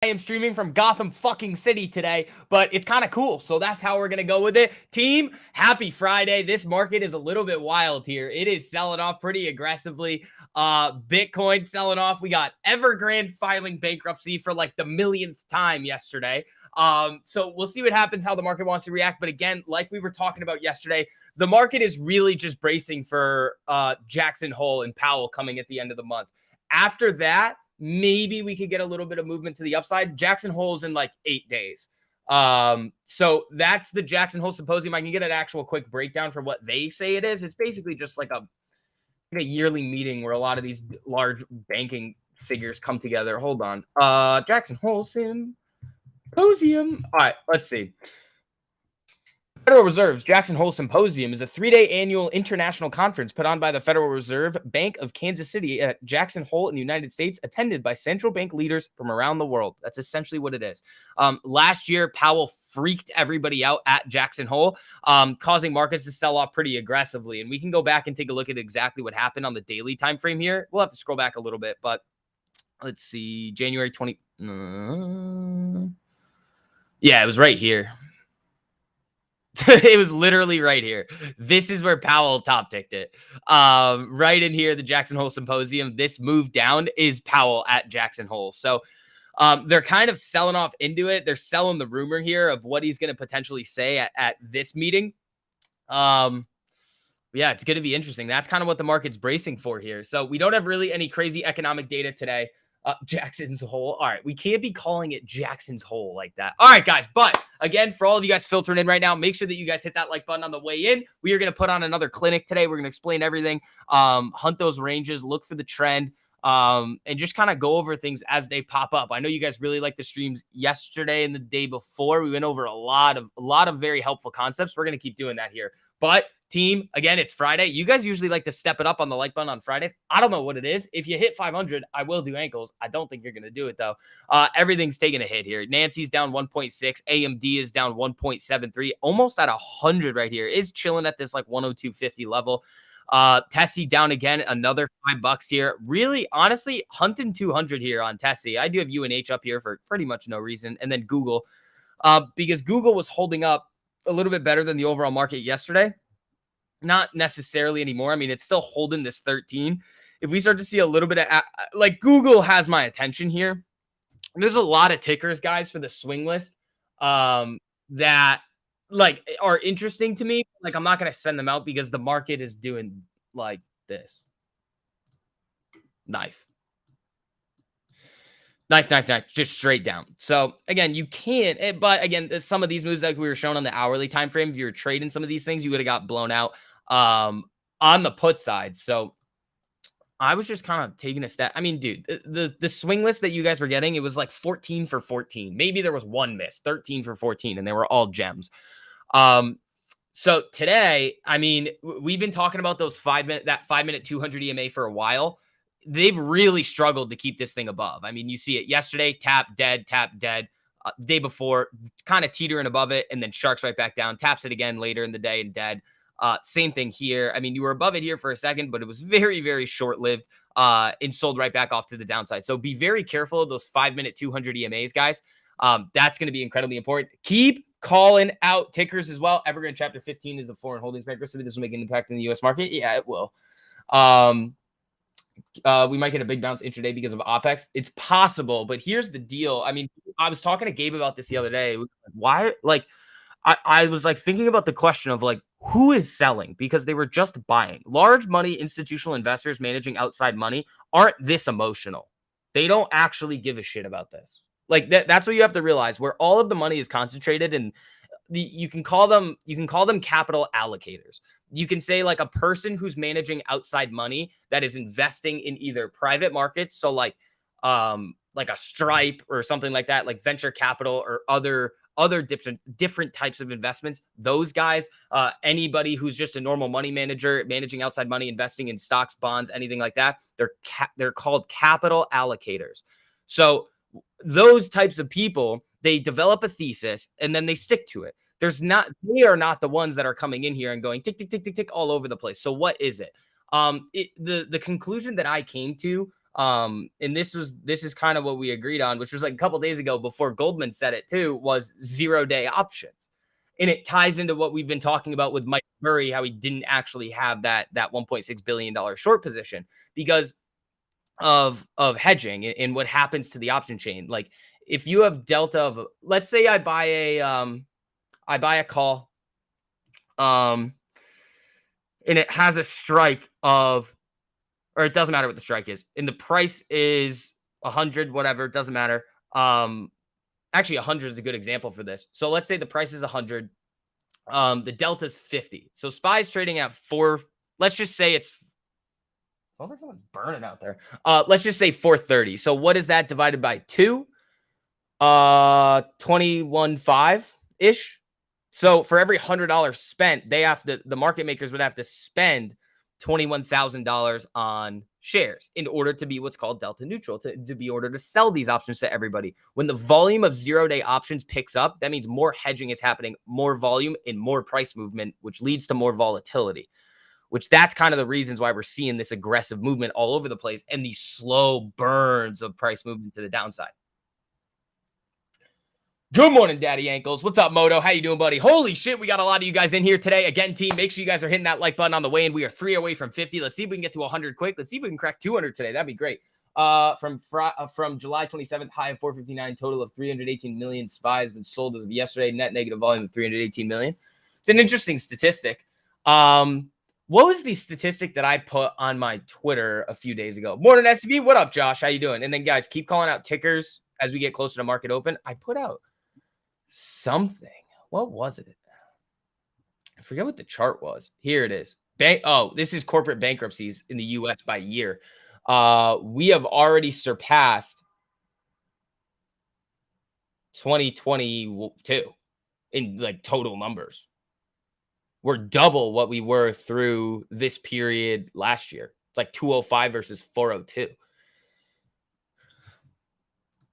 I am streaming from Gotham fucking City today, but it's kind of cool. So that's how we're going to go with it. Team, happy Friday. This market is a little bit wild here. It is selling off pretty aggressively. Bitcoin selling off. We got Evergrande filing bankruptcy for like the millionth time yesterday. So we'll see what happens, how the market wants to react. But again, like we were talking about yesterday, the market is really just bracing for Jackson Hole and Powell coming at the end of the month. After that, maybe we could get a little bit of movement to the upside. Jackson Hole's in like 8 days. So that's the Jackson Hole Symposium. I can get an actual quick breakdown for what they say it is. It's basically just like a yearly meeting where a lot of these large banking figures come together. Hold on. Jackson Hole Symposium. All right, let's see. Federal Reserve's Jackson Hole Symposium is a 3-day annual international conference put on by the Federal Reserve Bank of Kansas City at Jackson Hole in the United States, attended by central bank leaders from around the world. That's essentially what it is. Last year, Powell freaked everybody out at Jackson Hole, causing markets to sell off pretty aggressively. And we can go back and take a look at exactly what happened on the daily time frame here. We'll have to scroll back a little bit, but let's see. January 20. Yeah, it was right here. It was literally right here. This is where Powell top ticked it. Right in here, the Jackson Hole Symposium. This move down is Powell at Jackson Hole. So they're kind of selling off into it. They're selling the rumor here of what he's going to potentially say at this meeting. Yeah, it's going to be interesting. That's kind of what the market's bracing for here. So we don't have really any crazy economic data today. Jackson's Hole. All right, we can't be calling it Jackson's Hole like that. All right, guys. But again, for all of you guys filtering in right now, make sure that you guys hit that like button on the way in. We are going to put on another clinic today. We're going to explain everything, hunt those ranges, look for the trend, and just kind of go over things as they pop up. I know you guys really liked the streams yesterday and the day before. We went over a lot of very helpful concepts. We're going to keep doing that here. But team, again, it's Friday. You guys usually like to step it up on the like button on Fridays. I don't know what it is. If you hit 500, I will do ankles. I don't think you're going to do it, though. Everything's taking a hit here. Nancy's down 1.6. AMD is down 1.73. Almost at 100 right here. Is chilling at this like 102.50 level. Tessie down again, another $5 here. Really, honestly, hunting 200 here on Tessie. I do have UNH up here for pretty much no reason. And then Google, because Google was holding up a little bit better than the overall market yesterday. Not necessarily anymore. I mean, it's still holding this 13. If we start to see a little bit of like Google has my attention here. There's a lot of tickers, guys, for the swing list that like are interesting to me. Like I'm not going to send them out because the market is doing like this. Knife, just straight down. So again, you can't, but again, some of these moves like we were shown on the hourly time frame, if you were trading some of these things, you would have got blown out on the put side. So I was just kind of taking a step. I mean, dude, the swing list that you guys were getting, it was like 14 for 14. Maybe there was one miss, 13 for 14, and they were all gems. So today, I mean, we've been talking about those 5-minute 200 EMA for a while. They've really struggled to keep this thing above. I mean, you see it yesterday, tap, dead. Day before, kind of teetering above it, and then sharks right back down, taps it again later in the day and dead. Same thing here. I mean, you were above it here for a second, but it was very, very short-lived and sold right back off to the downside. So be very careful of those 5-minute 200 EMAs, guys. That's going to be incredibly important. Keep calling out tickers as well. Evergrande Chapter 15 is a foreign holdings bankruptcy. This will make an impact in the U.S. market. Yeah, it will. We might get a big bounce intraday because of OPEX. It's possible, but here's the deal. I mean, I was talking to Gabe about this the other day. Why? Like, I was like thinking about the question of like, who is selling? Because they were just buying. Large money institutional investors managing outside money aren't this emotional. They don't actually give a shit about this. Like that's what you have to realize, where all of the money is concentrated, and you can call them capital allocators. You can say like a person who's managing outside money that is investing in either private markets, so like a Stripe or something like that, like venture capital or other different types of investments. Those guys, anybody who's just a normal money manager managing outside money, investing in stocks, bonds, anything like that, they're called capital allocators. So those types of people, they develop a thesis and then they stick to it. They are not the ones that are coming in here and going tick, tick, tick, tick, tick all over the place. So what is it? The conclusion that I came to And this is kind of what we agreed on, which was like a couple days ago before Goldman said it too, was 0-day options. And it ties into what we've been talking about with Mike Murray, how he didn't actually have that $1.6 billion short position because of hedging and what happens to the option chain. Like if you have delta of, let's say I buy a call, um and it has a strike of, or it doesn't matter what the strike is, and the price is 100, whatever, it doesn't matter. Actually 100 is a good example for this. So let's say the price is 100, the delta is 50. So SPY's trading at 4, let's just say it's, sounds like someone's burning out there. Let's just say 430. So what is that divided by 2? 21.5 ish. So for every $100 spent, the market makers would have to spend $21,000 on shares in order to be what's called delta neutral, to be order to sell these options to everybody. When the volume of 0-day options picks up, that means more hedging is happening, more volume and more price movement, which leads to more volatility, which that's kind of the reasons why we're seeing this aggressive movement all over the place and these slow burns of price movement to the downside. Good morning, Daddy Ankles. What's up, Moto? How you doing, buddy? Holy shit, we got a lot of you guys in here today. Again, team, make sure you guys are hitting that like button on the way in. We are 3 away from 50. Let's see if we can get to 100 quick. Let's see if we can crack 200 today. That'd be great. From July 27th, high of 459, total of 318 million SPY has been sold as of yesterday. Net negative volume of 318 million. It's an interesting statistic. What was the statistic that I put on my Twitter a few days ago? Morning, SCB. What up, Josh? How you doing? And then, guys, keep calling out tickers as we get closer to market open. I put out something. What was it? I forget what the chart was. Here it is. This is corporate bankruptcies in the US by year. We have already surpassed 2022 in like total numbers. We're double what we were through this period last year. It's like 205 versus 402.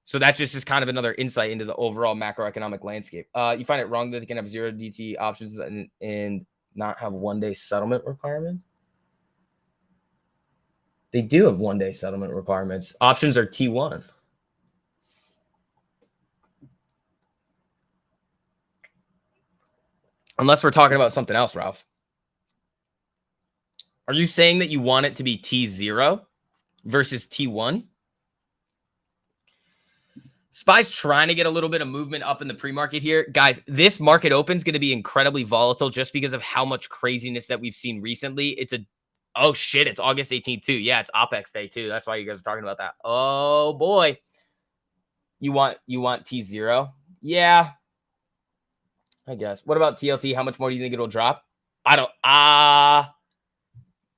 So that just is kind of another insight into the overall macroeconomic landscape. You find it wrong that they can have 0 DT options and not have 1-day settlement requirement? They do have 1-day settlement requirements. Options are T1. Unless we're talking about something else, Ralph. Are you saying that you want it to be T0 versus T1? SPY's trying to get a little bit of movement up in the pre-market here. Guys, this market open is going to be incredibly volatile just because of how much craziness that we've seen recently. Oh shit, it's August 18th too. Yeah, it's OPEX day too. That's why you guys are talking about that. Oh boy. You want T0? Yeah. I guess. What about TLT? How much more do you think it'll drop?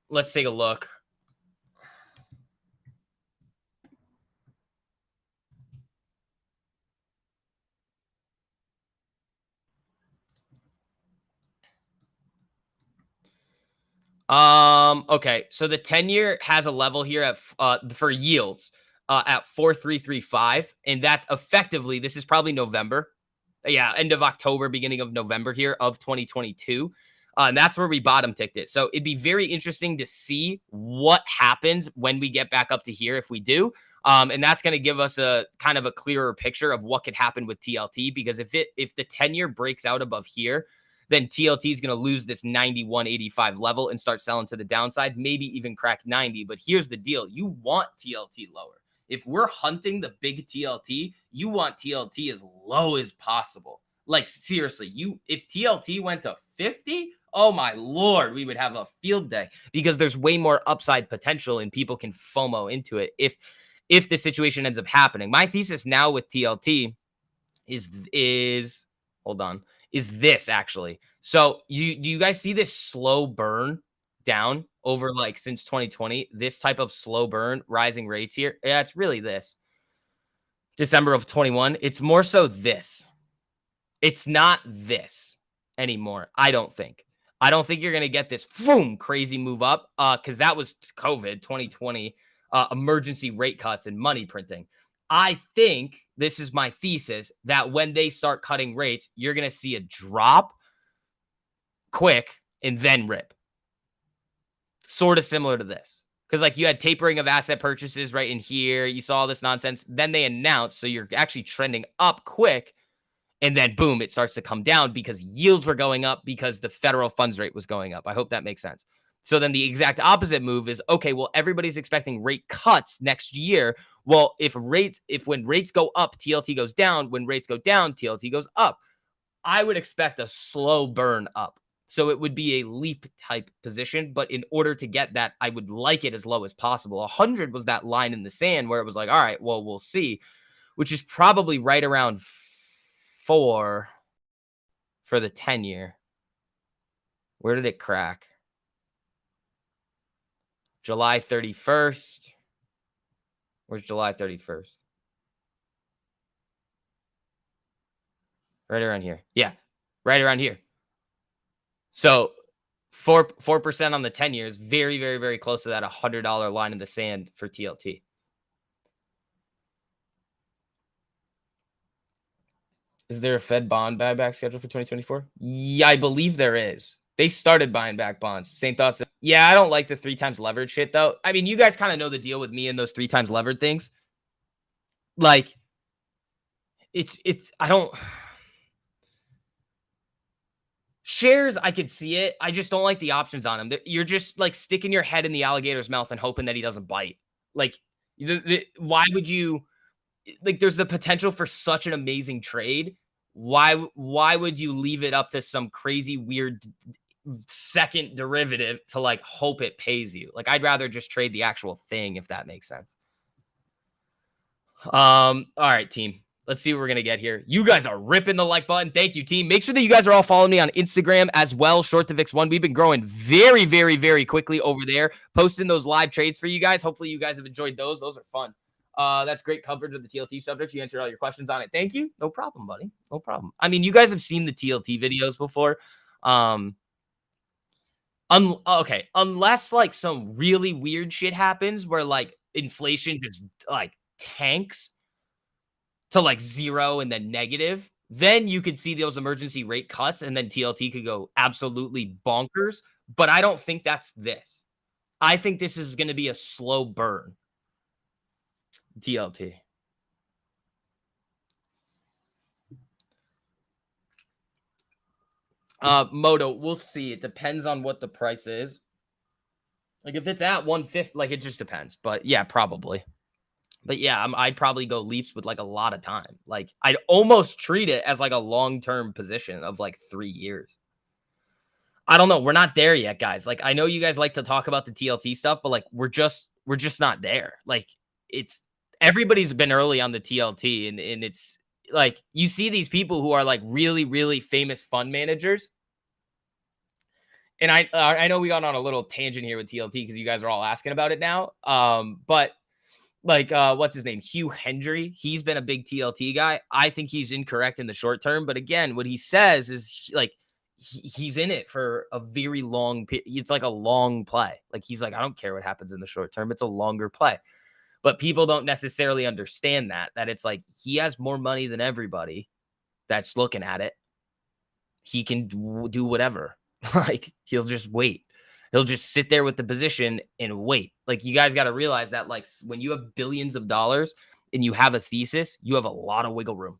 Let's take a look. Okay, so the 10-year has a level here at for yields at 4.335, and that's effectively, this is probably November. Yeah, end of October, beginning of November here of 2022. And that's where we bottom ticked it. So it'd be very interesting to see what happens when we get back up to here if we do. And that's going to give us a kind of a clearer picture of what could happen with TLT, because if the 10-year breaks out above here, then TLT is going to lose this 91.85 level and start selling to the downside, maybe even crack 90. But here's the deal. You want TLT lower. If we're hunting the big TLT, you want TLT as low as possible. Like seriously, if TLT went to 50, oh my Lord, we would have a field day, because there's way more upside potential and people can FOMO into it if the situation ends up happening. My thesis now with TLT is this actually. So do you guys see this slow burn down over like since 2020? This type of slow burn, rising rates here. Yeah, it's really this. December of 21. It's more so this. It's not this anymore. I don't think you're going to get this boom crazy move up because that was COVID 2020 emergency rate cuts and money printing. I think this is my thesis that when they start cutting rates, you're going to see a drop quick and then rip. Sort of similar to this. Because like you had tapering of asset purchases right in here. You saw all this nonsense. Then they announced, so you're actually trending up quick. And then boom, it starts to come down because yields were going up because the federal funds rate was going up. I hope that makes sense. So then the exact opposite move is okay, well, everybody's expecting rate cuts next year. Well, if when rates go up, TLT goes down. When rates go down, TLT goes up. I would expect a slow burn up. So it would be a leap type position. But in order to get that, I would like it as low as possible. 100 was that line in the sand where it was like, all right, well, we'll see, which is probably right around 4 for the 10-year. Where did it crack? July 31st. Where's July 31st? Right around here. Yeah, right around here. So 4% on the 10 years, very, very, very close to that $100 line in the sand for TLT. Is there a Fed bond buyback schedule for 2024? Yeah, I believe there is. They started buying back bonds. Same thoughts. Yeah, I don't like the 3 times levered shit though. I mean, you guys kind of know the deal with me and those 3 times levered things. Like, it's I don't shares, I could see it. I just don't like the options on him. You're just like sticking your head in the alligator's mouth and hoping that he doesn't bite. Like, why would you? Like, there's the potential for such an amazing trade. Why would you leave it up to some crazy weird second derivative to like hope it pays you? Like, I'd rather just trade the actual thing if that makes sense. All right, team. Let's see what we're gonna get here. You guys are ripping the like button. Thank you, team. Make sure that you guys are all following me on Instagram as well. Short to Vix1. We've been growing very, very, very quickly over there, posting those live trades for you guys. Hopefully, you guys have enjoyed those. Those are fun. That's great coverage of the TLT subject. You answered all your questions on it. Thank you. No problem, buddy. No problem. I mean, you guys have seen the TLT videos before. Okay, unless like some really weird shit happens where like inflation just like tanks to like 0 and then negative, then you could see those emergency rate cuts and then TLT could go absolutely bonkers. But I don't think that's this. I think this is going to be a slow burn. TLT. Moto, we'll see. It depends on what the price is. Like if it's at 150, like it just depends. But yeah, probably. But yeah, I'd probably go leaps with like a lot of time. Like I'd almost treat it as like a long-term position of like 3 years. I don't know. We're not there yet, guys. Like I know you guys like to talk about the TLT stuff, but like we're just not there. Like it's everybody's been early on the TLT and it's like you see these people who are like really, really famous fund managers. And I know we got on a little tangent here with TLT because you guys are all asking about it now. But like what's his name, Hugh Hendry, he's been a big TLT guy. I think he's incorrect in the short term, but again, what he says is like he's in it for a very long it's like a long play. Like he's like, I don't care what happens in the short term, it's a longer play. But people don't necessarily understand that it's like he has more money than everybody that's looking at it. He can do whatever. Like he'll just wait. He'll just sit there with the position and wait. Like you guys got to realize that like when you have billions of dollars and you have a thesis, you have a lot of wiggle room.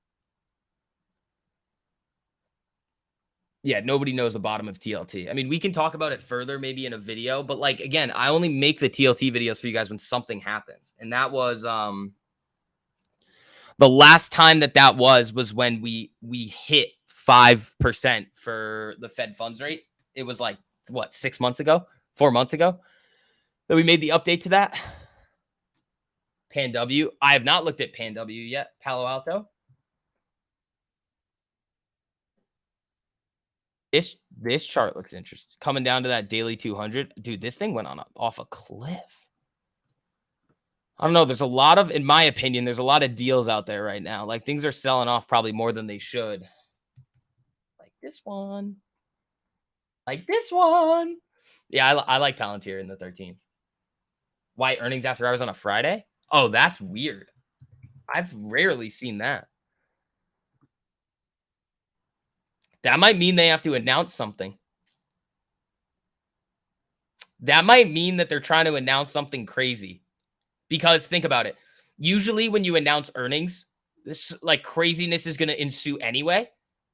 Yeah, nobody knows the bottom of TLT. I mean, we can talk about it further maybe in a video, but like again, I only make the TLT videos for you guys when something happens. And that was the last time that was when we hit 5% for the Fed funds rate. It was like what, 6 months ago, 4 months ago that we made the update to that. Pan W. I have not looked at Pan W yet. Palo Alto. This chart looks interesting. Coming down to that daily 200. Dude, this thing went off a cliff. I don't know. There's a lot of, in my opinion, there's a lot of deals out there right now. Like things are selling off probably more than they should. Like this one. Like this one. Yeah, I like Palantir in the 13th. Why earnings after hours on a Friday? Oh, that's weird. I've rarely seen that. That might mean they have to announce something. That might mean that they're trying to announce something crazy. Because think about it. Usually when you announce earnings, this like craziness is going to ensue anyway,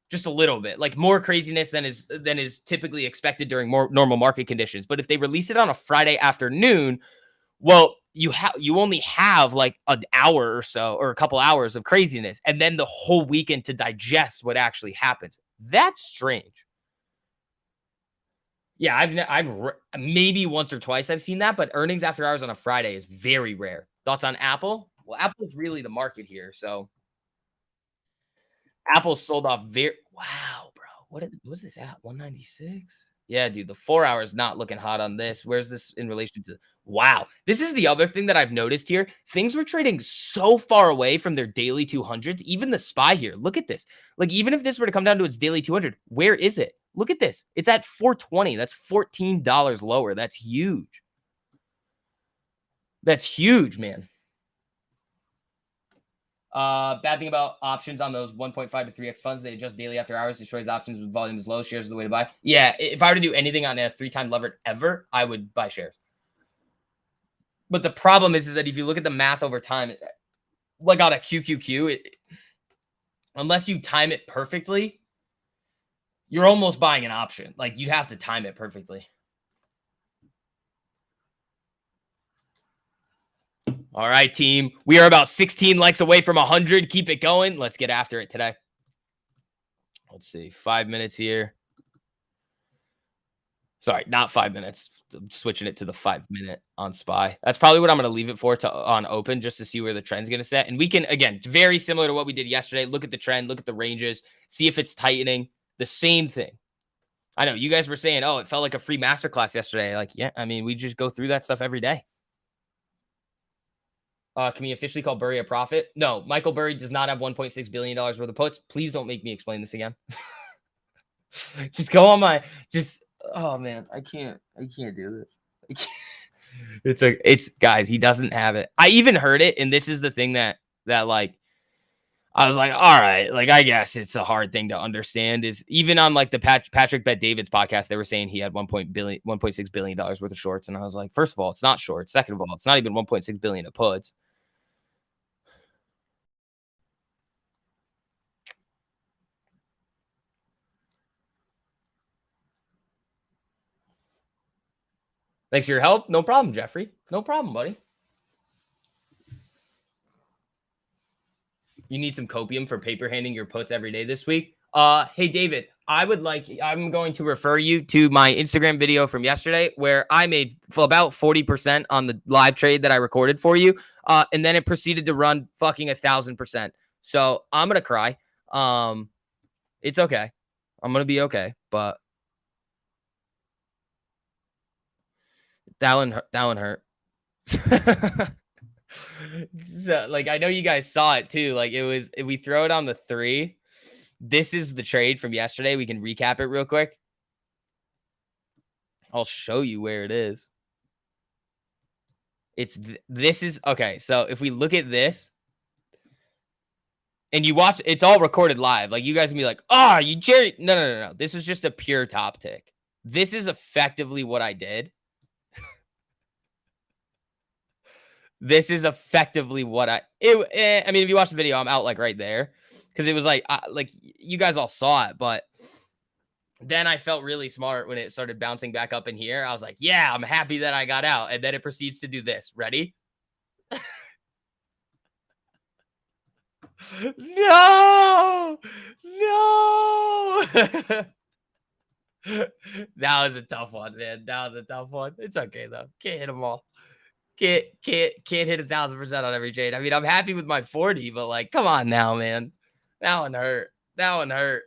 just a little bit. Like more craziness than is typically expected during more normal market conditions. But if they release it on a Friday afternoon, well, you only have like an hour or so or a couple hours of craziness and then the whole weekend to digest what actually happens. That's strange. Yeah, maybe once or twice I've seen that, but earnings after hours on a Friday is very rare. Thoughts on Apple? Well, Apple's really the market here, so Apple sold off very wow, bro. What is this at? 196? Yeah, dude, the 4 hour is not looking hot on this. Where's this in relation to wow. This is the other thing that I've noticed here. Things were trading so far away from their daily 200s. Even the SPY here. Look at this. Like, even if this were to come down to its daily 200, where is it? Look at this. It's at 420. That's $14 lower. That's huge. That's huge, man. Bad thing about options on those 1.5 to 3x funds, they adjust daily after hours, destroys options when volume is low. Shares is the way to buy. Yeah, if I were to do anything on a 3-time levered ever, I would buy shares. But the problem is that if you look at the math over time, like on a QQQ, unless you time it perfectly, you're almost buying an option. Like you have to time it perfectly. All right, team. We are about 16 likes away from 100. Keep it going. Let's get after it today. Let's see. 5 minutes here. Sorry, not 5 minutes. I'm switching it to the 5 minute on SPY. That's probably what I'm going to leave it for on open just to see where the trend's going to set. And we can, again, very similar to what we did yesterday. Look at the trend, look at the ranges, see if it's tightening. The same thing. I know you guys were saying, oh, it felt like a free masterclass yesterday. Like, yeah, I mean, we just go through that stuff every day. Can we officially call Burry a prophet? No, Michael Burry does not have $1.6 billion worth of puts. Please don't make me explain this again. Just go on my, just, oh man, I can't do this. I can't. It's guys, he doesn't have it. I even heard it, and this is the thing that like I was like, all right, like I guess it's a hard thing to understand. Is even on like the Patrick Bet David's podcast, they were saying he had $1.6 billion worth of shorts, and I was like, first of all, it's not short. Second of all, it's not even 1.6 billion of puts. Thanks for your help. No problem, Jeffrey. No problem, buddy. You need some copium for paper handing your puts every day this week. Hey David, I'm going to refer you to my Instagram video from yesterday where I made about 40% on the live trade that I recorded for you. And then it proceeded to run fucking 1,000%. So I'm gonna cry. It's okay. I'm gonna be okay, but that one hurt. So, like, I know you guys saw it too. Like, it was, if we throw it on the 3, this is the trade from yesterday. We can recap it real quick. I'll show you where it is. This is okay. So if we look at this and you watch, it's all recorded live. Like, you guys can be like, oh, you Jerry. No. This was just a pure top tick. This is effectively what I did. This is effectively what I mean, if you watch the video, I'm out like right there because it was like you guys all saw it, but then I felt really smart when it started bouncing back up in here. I was like, yeah, I'm happy that I got out. And then it proceeds to do this. Ready? No, no. That was a tough one, man. That was a tough one. It's okay though. Can't hit them all. Can't hit 1,000% on every trade. I mean, I'm happy with my 40, but like, come on now, man. That one hurt. That one hurt.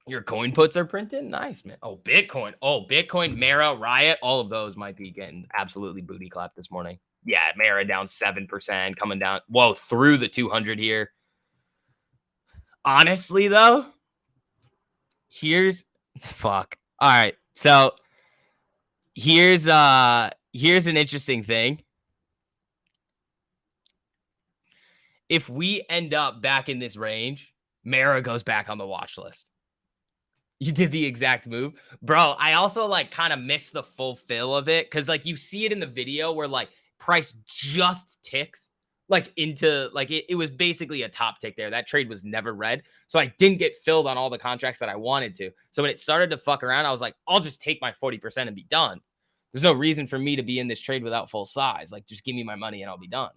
Your coin puts are printed? Nice, man. Oh, Bitcoin. Oh, Bitcoin, Mara, Riot, all of those might be getting absolutely booty clapped this morning. Yeah, Mara down 7%, coming down. Whoa, through the 200 here. Honestly, though, fuck. All right. So here's an interesting thing. If we end up back in this range, Mara goes back on the watch list. You did the exact move. Bro, I also, like, kinda missed the fulfill of it because, like, you see it in the video where, like, price just ticks, like, into like, it was basically a top tick there. That trade was never read, so I didn't get filled on all the contracts that I wanted to. So when it started to fuck around, I was like, "I'll just take my 40% and be done. There's no reason for me to be in this trade without full size. Like, just give me my money and I'll be done."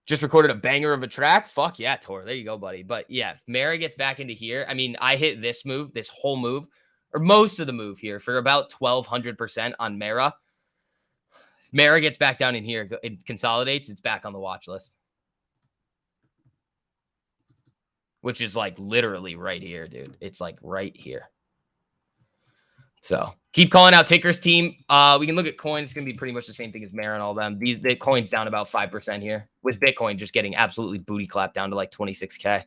Just recorded a banger of a track. Fuck yeah, Tor. There you go, buddy. But yeah, if Mara gets back into here, I mean, I hit this move, this whole move, or most of the move here for about 1200% on Mara. If Mara gets back down in here, it consolidates, it's back on the watch list, which is like literally right here, dude. It's like right here. So keep calling out tickers, team. We can look at coins. It's gonna be pretty much the same thing as Mara and all them. The coins down about 5% here, with Bitcoin just getting absolutely booty clapped down to like 26K.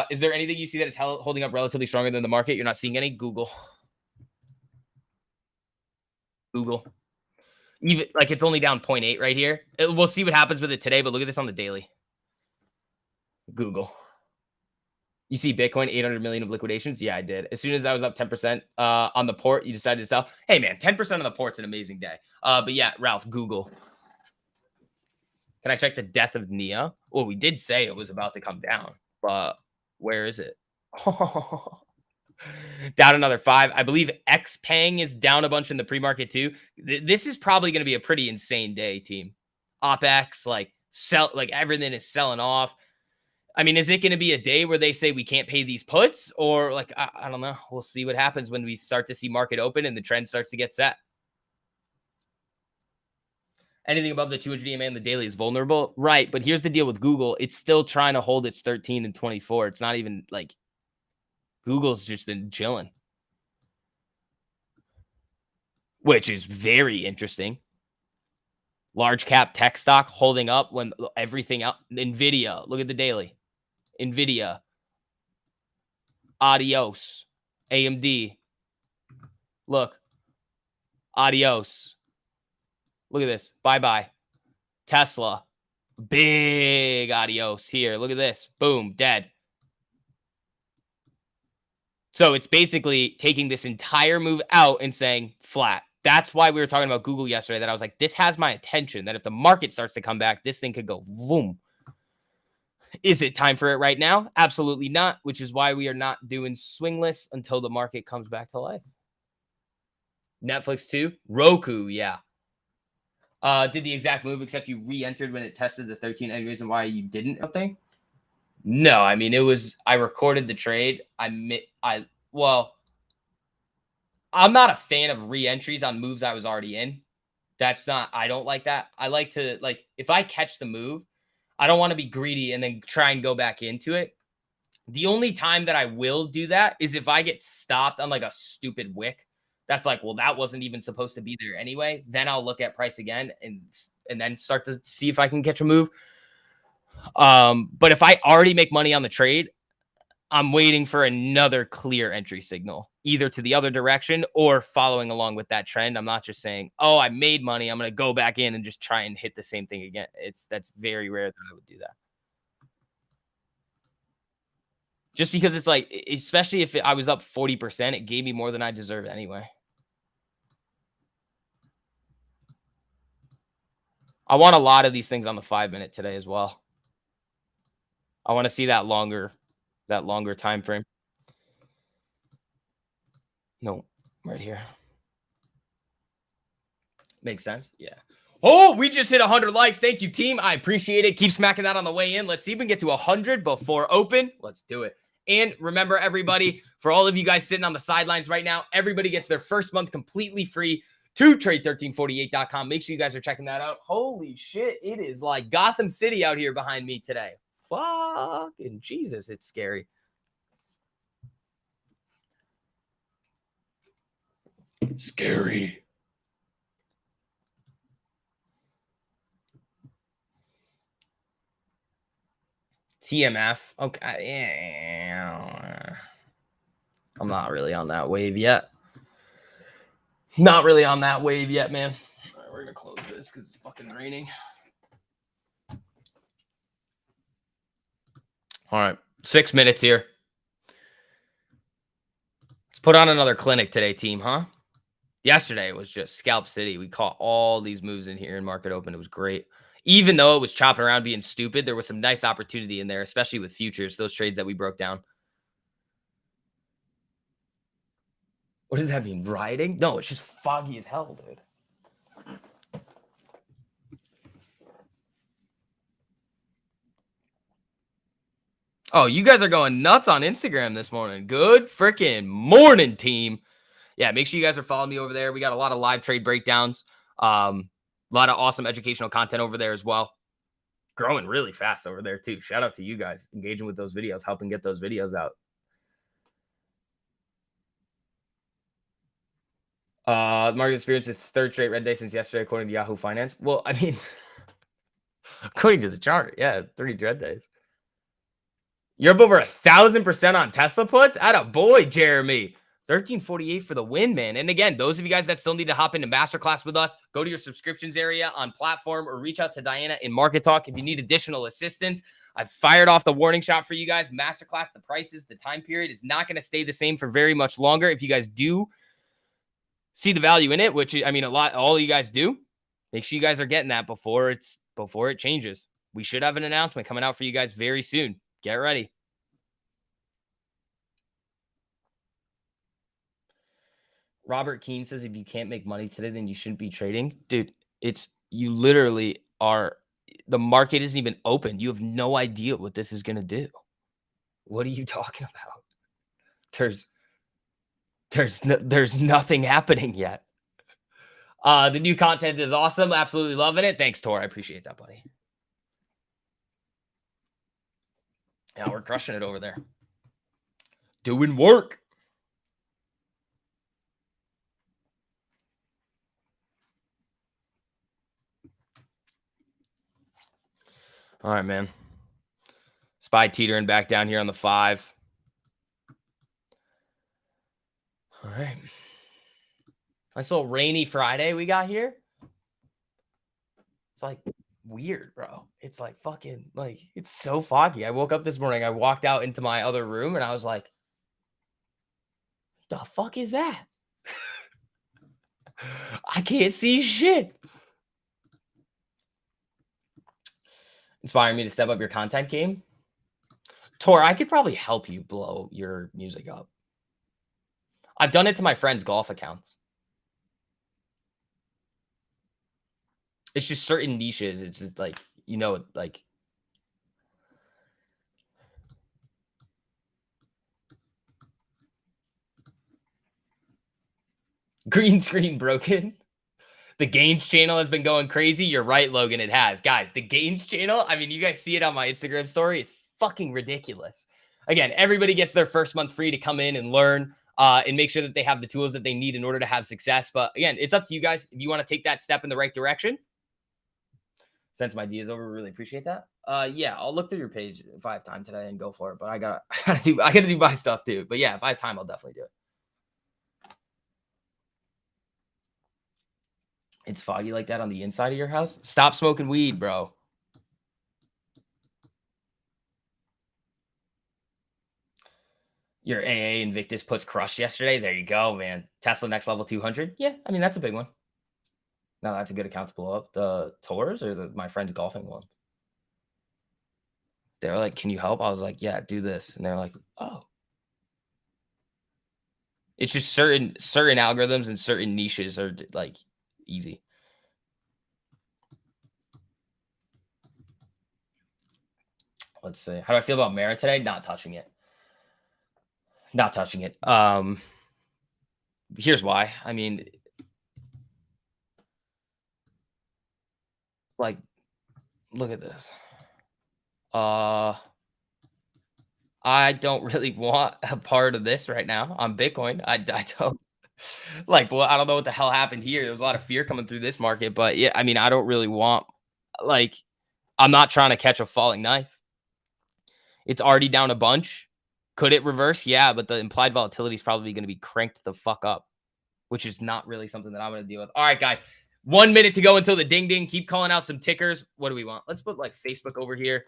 Is there anything you see that is holding up relatively stronger than the market? You're not seeing any? Google. Google. Even like it's only down 0.8 right here. We'll see what happens with it today, but look at this on the daily. Google. You see Bitcoin, 800 million of liquidations? Yeah, I did. As soon as I was up 10% on the port, you decided to sell. Hey, man, 10% on the port's an amazing day. But yeah, Ralph, Google. Can I check the death of Nia? Well, we did say it was about to come down, but where is it? Down another 5. I believe XPeng is down a bunch in the pre-market too. This is probably going to be a pretty insane day, team. OpEx, like everything is selling off. I mean, is it going to be a day where they say we can't pay these puts, or like I don't know. We'll see what happens when we start to see market open and the trend starts to get set. Anything above the 200 EMA on the daily is vulnerable, right? But here's the deal with Google: it's still trying to hold its 13 and 24. It's not even like Google's just been chilling, which is very interesting. Large cap tech stock holding up when everything else. Nvidia, look at the daily. Nvidia, adios. AMD, look, adios. Look at this. Bye-bye. Tesla, big adios here. Look at this. Boom, dead. So it's basically taking this entire move out and saying flat. That's why we were talking about Google yesterday, that I was like, this has my attention, that if the market starts to come back, this thing could go boom. Is it time for it right now? Absolutely not, which is why we are not doing swingless until the market comes back to life. Netflix too. Roku, yeah. Did the exact move, except you re-entered when it tested the 13. Any reason why you didn't? Something? No, I mean, it was, I recorded the trade. Well, I'm not a fan of re-entries on moves I was already in. I don't like that. I like to, like, if I catch the move, I don't want to be greedy and then try and go back into it. The only time that I will do that is if I get stopped on like a stupid wick. That's like, well, that wasn't even supposed to be there anyway. Then I'll look at price again and then start to see if I can catch a move. But if I already make money on the trade, I'm waiting for another clear entry signal, either to the other direction or following along with that trend. I'm not just saying, oh, I made money, I'm going to go back in and just try and hit the same thing again. That's very rare that I would do that. Just because it's like, especially if I was up 40%, it gave me more than I deserve anyway. I want a lot of these things on the 5-minute today as well. I want to see that longer time frame. No, right here. Makes sense. Yeah. Oh, we just hit 100 likes. Thank you, team. I appreciate it. Keep smacking that on the way in. Let's see if we can get to 100 before open. Let's do it. And remember, everybody, for all of you guys sitting on the sidelines right now, everybody gets their first month completely free to trade1348.com. Make sure you guys are checking that out. Holy shit, it is like Gotham City out here behind me today. Fucking Jesus, it's scary. Scary. TMF. Okay. I'm not really on that wave yet. Not really on that wave yet, man. All right, we're going to close this because it's fucking raining. All right. 6 minutes here. Let's put on another clinic today, team, huh? Yesterday it was just scalp city. We caught all these moves in here in market open. It was great. Even though it was chopping around being stupid, there was some nice opportunity in there, especially with futures, those trades that we broke down. What does that mean? Rioting? No, it's just foggy as hell, dude. Oh, you guys are going nuts on Instagram this morning. Good freaking morning, team. Yeah, make sure you guys are following me over there. We got a lot of live trade breakdowns. A lot of awesome educational content over there as well. Growing really fast over there too. Shout out to you guys engaging with those videos, helping get those videos out. The market experienced its third straight red day since yesterday, according to Yahoo Finance. Well, I mean, according to the chart, yeah, 3 red days. You're up over 1,000% on Tesla puts? Atta boy, Jeremy. 1348 for the win, man. And again, those of you guys that still need to hop into masterclass with us, go to your subscriptions area on platform or reach out to Diana in Market Talk if you need additional assistance. I've fired off the warning shot for you guys. Masterclass, the prices, the time period is not going to stay the same for very much longer. If you guys do see the value in it, which I mean, all you guys do, make sure you guys are getting that before it changes. We should have an announcement coming out for you guys very soon. Get ready. Robert Keene says if you can't make money today, then you shouldn't be trading. Dude, you literally are, the market isn't even open. You have no idea what this is going to do. What are you talking about? There's nothing happening yet. The new content is awesome. Absolutely loving it. Thanks, Tor. I appreciate that, buddy. Yeah, we're crushing it over there. Doing work. All right, man. SPY teetering back down here on the 5. All right. Nice little rainy Friday we got here. It's like weird, bro. It's like fucking, like, it's so foggy. I woke up this morning, I walked out into my other room and I was like, the fuck is that? I can't see shit. Inspiring me to step up your content game. Tor, I could probably help you blow your music up. I've done it to my friends' golf accounts. It's just certain niches. It's just like, like green screen broken. The Gains channel has been going crazy. You're right, Logan. It has. Guys, the Gains channel, I mean, you guys see it on my Instagram story. It's fucking ridiculous. Again, everybody gets their first month free to come in and learn and make sure that they have the tools that they need in order to have success. But again, it's up to you guys. If you want to take that step in the right direction, send some ideas over. Really appreciate that. Yeah, I'll look through your page if I have time today and go for it. But I gotta do my stuff too. But yeah, if I have time, I'll definitely do it. It's foggy like that on the inside of your house? Stop smoking weed, bro. Your AA Invictus puts crushed yesterday. There you go, man. Tesla next level 200. Yeah, I mean, that's a big one. No, that's a good account to blow up. The tours or my friends golfing ones? They're like, can you help? I was like, yeah, do this. And they're like, oh. It's just certain algorithms and certain niches are like easy. Let's see. How do I feel about Mara today? Not touching it. Not touching it. Here's why. I mean, like, look at this. I don't really want a part of this right now on Bitcoin. I don't like, well, I don't know what the hell happened here. There was a lot of fear coming through this market, but yeah, I mean, I don't really want, like, I'm not trying to catch a falling knife. It's already down a bunch. Could it reverse? Yeah, but the implied volatility is probably going to be cranked the fuck up, which is not really something that I'm going to deal with. All right, guys, 1 minute to go until the ding ding. Keep calling out some tickers. What do we want? Let's put like Facebook over here.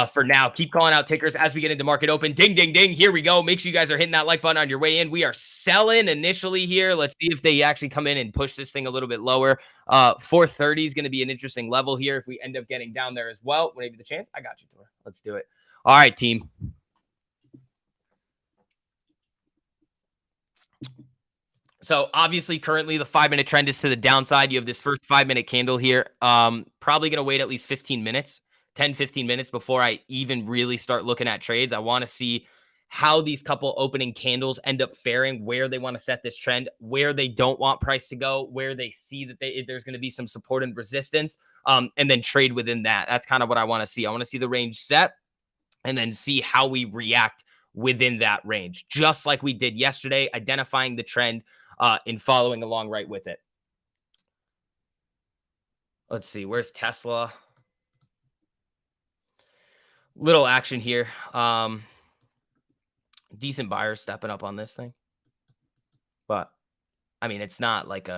For now. Keep calling out tickers as we get into market open. Ding, ding, ding. Here we go. Make sure you guys are hitting that like button on your way in. We are selling initially here. Let's see if they actually come in and push this thing a little bit lower. 430 is going to be an interesting level here if we end up getting down there as well. Whenever the chance, I got you, Tor. Let's do it. All right, team. So obviously, currently the 5 minute trend is to the downside. You have this first 5 minute candle here. Probably going to wait at least 15 minutes, 10, 15 minutes before I even really start looking at trades. I want to see how these couple opening candles end up faring, where they want to set this trend, where they don't want price to go, where they see that there's going to be some support and resistance, and then trade within that. That's kind of what I want to see. I want to see the range set and then see how we react within that range, just like we did yesterday, identifying the trend and following along right with it. Let's see, where's Tesla? Little action here. Decent buyers stepping up on this thing. But I mean, it's not like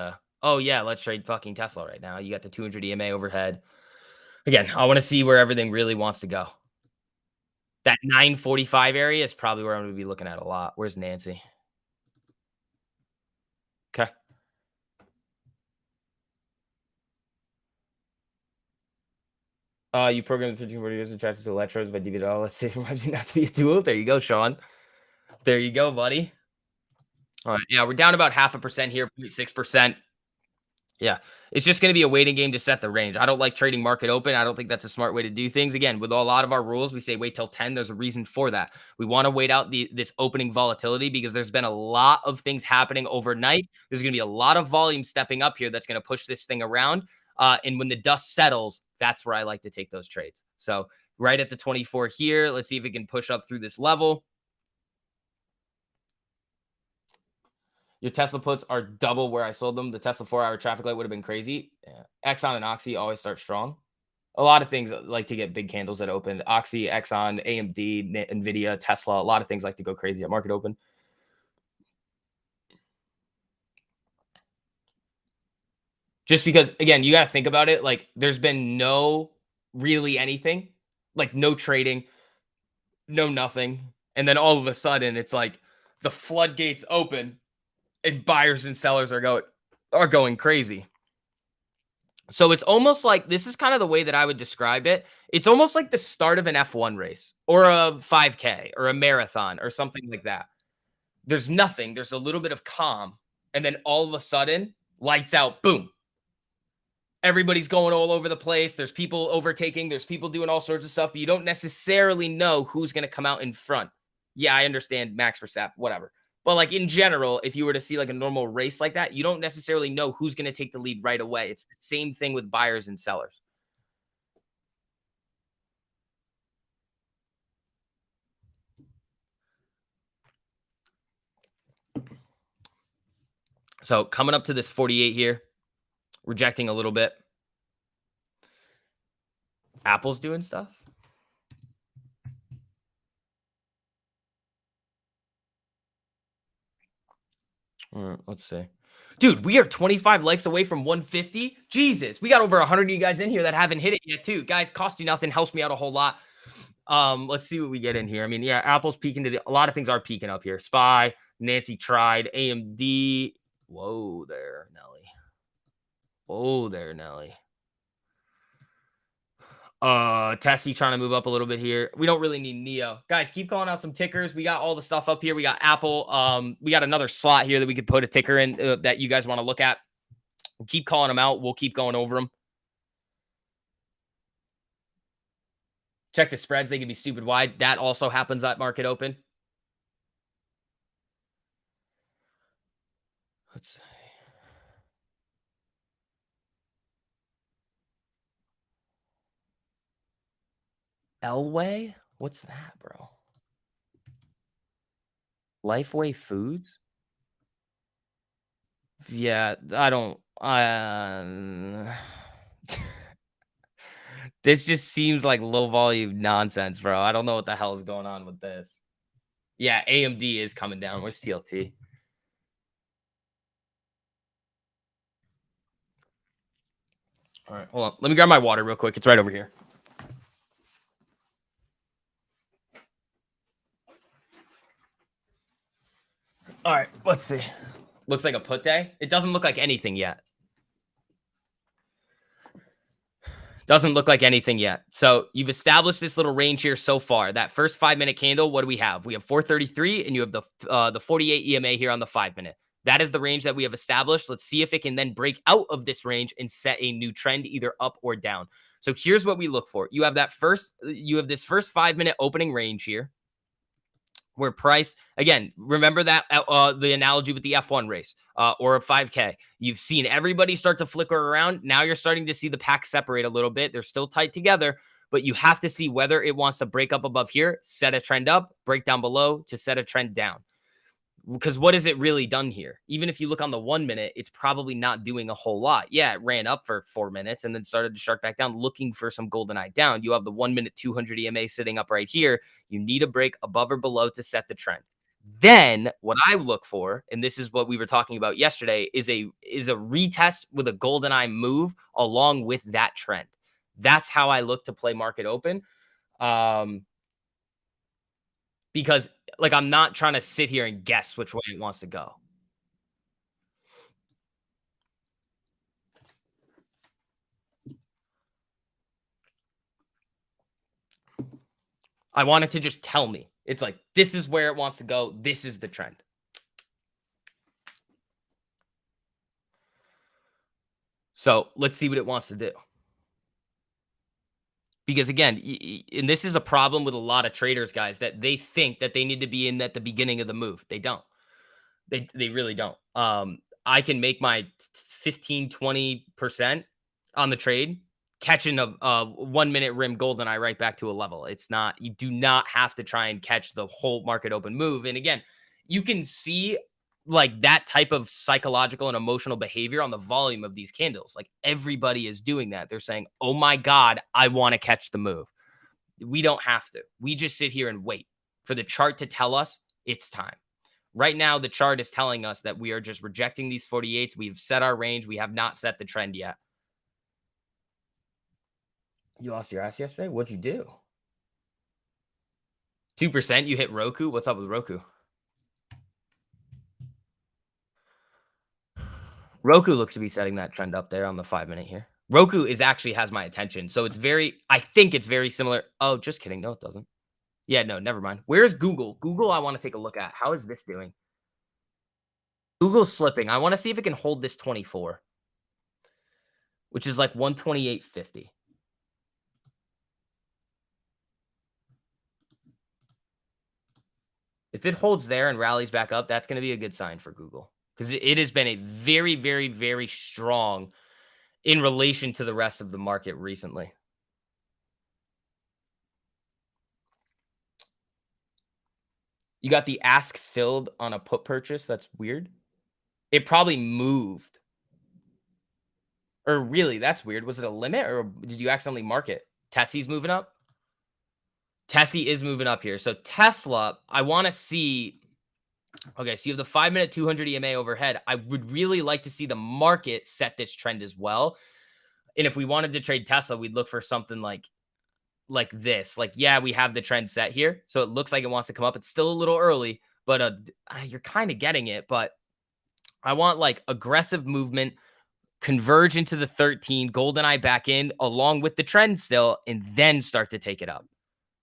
oh yeah, let's trade fucking Tesla right now. You got the 200 EMA overhead. Again, I want to see where everything really wants to go. That 945 area is probably where I'm going to be looking at a lot. Where's Nancy? Okay. You programmed the 1340 years attracted to electrodes by DVL. Let's say reminds you not to be a dual. There you go, Sean. There you go, buddy. All right. Yeah, we're down about 0.5% here, 0.6%. Yeah, it's just going to be a waiting game to set the range. I don't like trading market open. I don't think that's a smart way to do things. Again, with a lot of our rules, we say wait till 10. There's a reason for that. We want to wait out this opening volatility because there's been a lot of things happening overnight. There's going to be a lot of volume stepping up here that's going to push this thing around. And when the dust settles, that's where I like to take those trades. So right at the 24 here, let's see if it can push up through this level. Your Tesla puts are double where I sold them. The Tesla 4-hour traffic light would have been crazy. Yeah. Exxon and Oxy always start strong. A lot of things like to get big candles that open. Oxy, Exxon, AMD, Nvidia, Tesla. A lot of things like to go crazy at market open. Just because, again, you got to think about it. Like, there's been no really anything, like no trading, no nothing, and then all of a sudden, it's like the floodgates open, and buyers and sellers are going crazy. So it's almost like this is kind of the way that I would describe it. It's almost like the start of an F1 race or a 5K or a marathon or something like that. There's nothing, there's a little bit of calm, and then all of a sudden, lights out, boom. Everybody's going all over the place. There's people overtaking, there's people doing all sorts of stuff, but you don't necessarily know who's going to come out in front. Yeah, I understand Max Verstappen, whatever. But like in general, if you were to see like a normal race like that, you don't necessarily know who's going to take the lead right away. It's the same thing with buyers and sellers. So coming up to this 48 here, rejecting a little bit. Apple's doing stuff. Let's see. Dude, we are 25 likes away from 150. Jesus, we got over 100 of you guys in here that haven't hit it yet, too. Guys, cost you nothing, helps me out a whole lot. Let's see what we get in here. I mean, yeah, Apple's peaking a lot of things are peaking up here. SPY, Nancy tried, AMD. Whoa there, Nelly. Whoa there, Nelly. Tessie trying to move up a little bit here. We don't really need Neo. Guys, keep calling out some tickers. We got all the stuff up here. We got Apple. We got another slot here that we could put a ticker in that you guys want to look at. Keep calling them out. We'll keep going over them. Check the spreads. They can be stupid wide. That also happens at market open. Let's see. Elway? What's that, bro? Lifeway Foods? Yeah, I don't. This just seems like low volume nonsense, bro. I don't know what the hell is going on with this. Yeah, AMD is coming down. Where's TLT? All right, hold on. Let me grab my water real quick. It's right over here. Let's see. Looks like a put day. It doesn't look like anything yet. Doesn't look like anything yet. So you've established this little range here so far. That first 5 minute candle, what do we have? We have 433, and you have the 48 EMA here on the 5 minute. That is the range that we have established. Let's see if it can then break out of this range and set a new trend, either up or down. So here's what we look for. You have this first 5 minute opening range here, where price, again, remember that the analogy with the F1 race or a 5K. You've seen everybody start to flicker around. Now you're starting to see the pack separate a little bit. They're still tight together, but you have to see whether it wants to break up above here, set a trend up, break down below to set a trend down. Because what has it really done here? Even if you look on the 1 minute, it's probably not doing a whole lot. Yeah, it ran up for 4 minutes and then started to shark back down, looking for some golden eye down. You have the 1 minute 200 EMA sitting up right here. You need a break above or below to set the trend. Then what I look for, and this is what we were talking about yesterday, is a retest with a golden eye move along with that trend. That's how I look to play market open. Because like I'm not trying to sit here and guess which way it wants to go. I want it to just tell me. It's like, this is where it wants to go. This is the trend. So let's see what it wants to do. Because again, and this is a problem with a lot of traders, guys, that they think that they need to be in at the beginning of the move. They don't. They really don't. I can make my 15, 20% on the trade, catching a 1 minute rim golden eye right back to a level. It's not, you do not have to try and catch the whole market open move. And again, you can see like that type of psychological and emotional behavior on the volume of these candles. Like everybody is doing that. They're saying, oh my God, I want to catch the move. We don't have to. We just sit here and wait for the chart to tell us it's time. Right now, the chart is telling us that we are just rejecting these 48s. We've set our range. We have not set the trend yet. You lost your ass yesterday? What'd you do? 2%? You hit Roku? What's up with Roku? Roku looks to be setting that trend up there on the 5 minute here. Roku actually has my attention. So I think it's very similar. Oh, just kidding. No, it doesn't. Yeah, no, never mind. Where's Google? Google, I want to take a look at. How is this doing? Google's slipping. I want to see if it can hold this 24, which is like 128.50. If it holds there and rallies back up, that's going to be a good sign for Google, because it has been a very, very, very strong in relation to the rest of the market recently. You got the ask filled on a put purchase. That's weird. It probably moved. Or really, that's weird. Was it a limit or did you accidentally mark it? Tessie's moving up? Tessie is moving up here. So Tesla, I want to see. Okay, so you have the 5 minute 200 EMA overhead. I would really like to see the market set this trend as well. And if we wanted to trade Tesla, we'd look for something like this. Like, yeah, we have the trend set here. So it looks like it wants to come up. It's still a little early, but you're kind of getting it. But I want like aggressive movement, converge into the 13, golden eye back in along with the trend still, and then start to take it up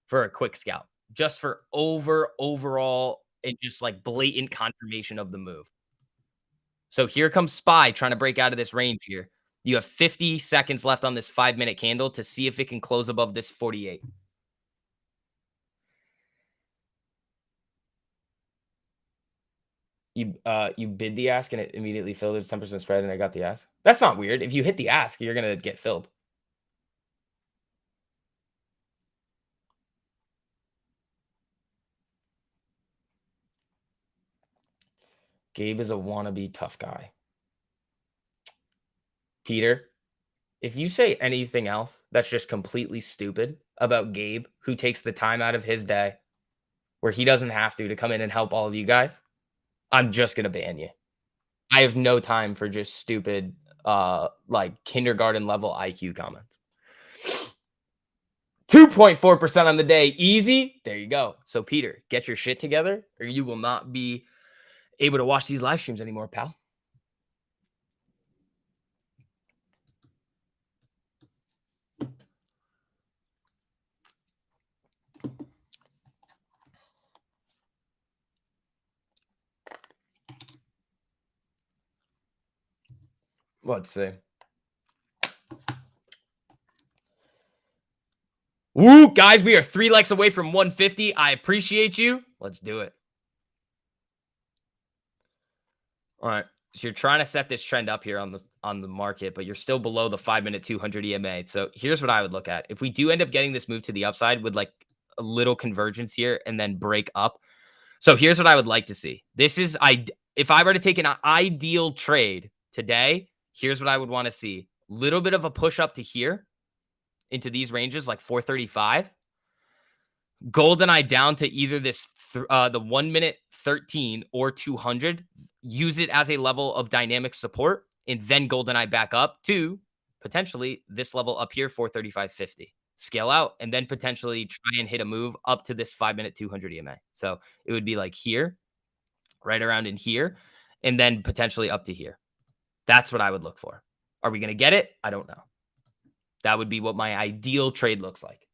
for a quick scalp, just for overall and just like blatant confirmation of the move. So here comes SPY trying to break out of this range here. You have 50 seconds left on this 5 minute candle to see if it can close above this 48. You bid the ask and it immediately filled. There's 10% spread and I got the ask. That's not weird. If you hit the ask, you're gonna get filled. Gabe is a wannabe tough guy. Peter, if you say anything else that's just completely stupid about Gabe, who takes the time out of his day where he doesn't have to come in and help all of you guys, I'm just gonna ban you. I have no time for just stupid, like kindergarten level IQ comments. 2.4% on the day. Easy. There you go. So Peter, get your shit together or you will not be able to watch these live streams anymore, pal. Let's see. Woo, guys, we are 3 likes away from 150. I appreciate you. Let's do it. All right. So you're trying to set this trend up here on the market, but you're still below the 5-minute 200 EMA. So here's what I would look at. If we do end up getting this move to the upside with like a little convergence here and then break up. So here's what I would like to see. This is if I were to take an ideal trade today, here's what I would want to see. Little bit of a push up to here into these ranges like 435. GoldenEye down to either the 1-minute 13 or 200. Use it as a level of dynamic support, and then GoldenEye back up to potentially this level up here, 435.50. Scale out, and then potentially try and hit a move up to this 5-minute 200 EMA. So it would be like here, right around in here, and then potentially up to here. That's what I would look for. Are we going to get it? I don't know. That would be what my ideal trade looks like.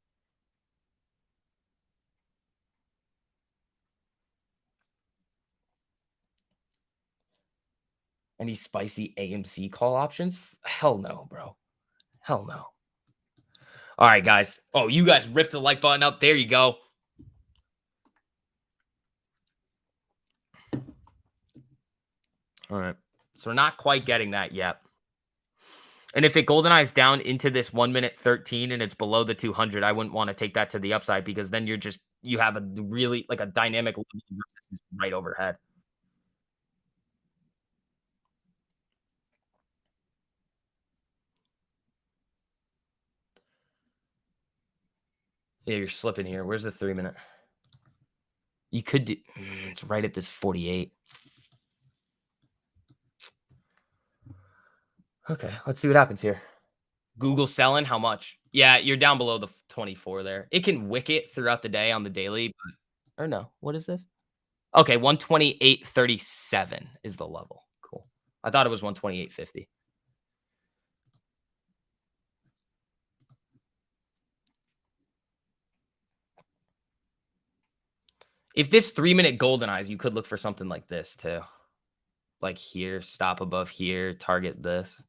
Any spicy AMC call options? Hell no, bro. Hell no. All right, guys. Oh, you guys ripped the like button up. There you go. All right. So we're not quite getting that yet. And if it goldeneyes down into this 1-minute 13 and it's below the 200, I wouldn't want to take that to the upside because then you have a really like a dynamic right overhead. Yeah, you're slipping here. Where's the 3-minute? You could do it's right at this 48. Okay, let's see what happens here. Google selling how much? Yeah, you're down below the 24 there. It can wick it throughout the day on the daily, but or no. What is this? Okay, 128.37 is the level. Cool. I thought it was 128.50. If this 3-minute golden eyes, you could look for something like this too. Like here, stop above here, target this.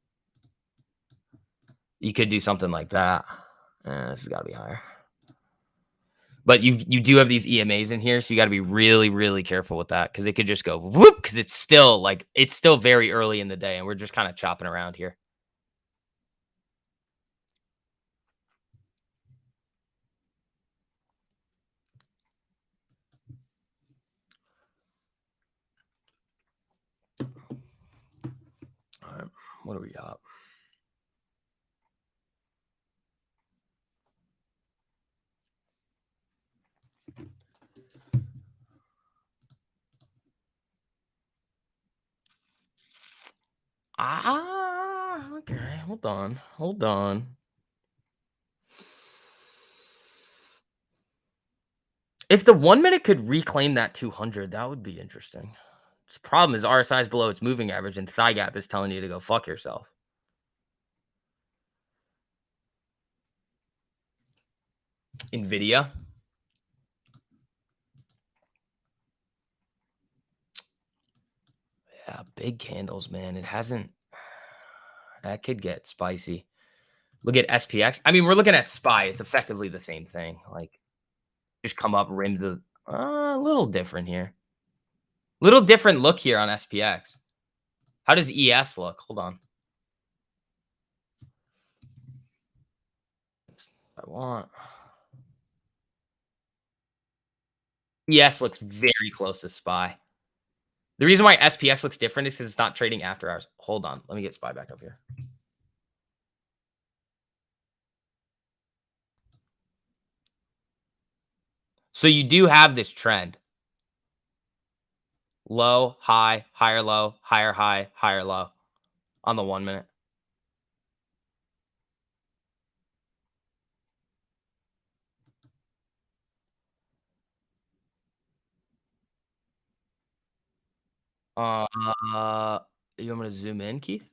You could do something like that. This has got to be higher. But you do have these EMAs in here, so you got to be really, really careful with that because it could just go whoop because it's still very early in the day and we're just kind of chopping around here. All right, what do we got? Okay. Hold on. Hold on. If the 1-minute could reclaim that 200, that would be interesting. The problem is RSI is below its moving average, and thigh gap is telling you to go fuck yourself. Nvidia. Yeah, big candles, man. It hasn't. That could get spicy. Look at SPX. I mean, we're looking at SPY. It's effectively the same thing. Like, just come up, rim the. A little different here. Little different look here on SPX. How does ES look? Hold on. I want. ES looks very close to SPY. The reason why SPX looks different is because it's not trading after hours. Hold on. Let me get SPY back up here. So you do have this trend. Low, high, higher low, higher low on the 1-minute. Uh, you want me to zoom in, Keith?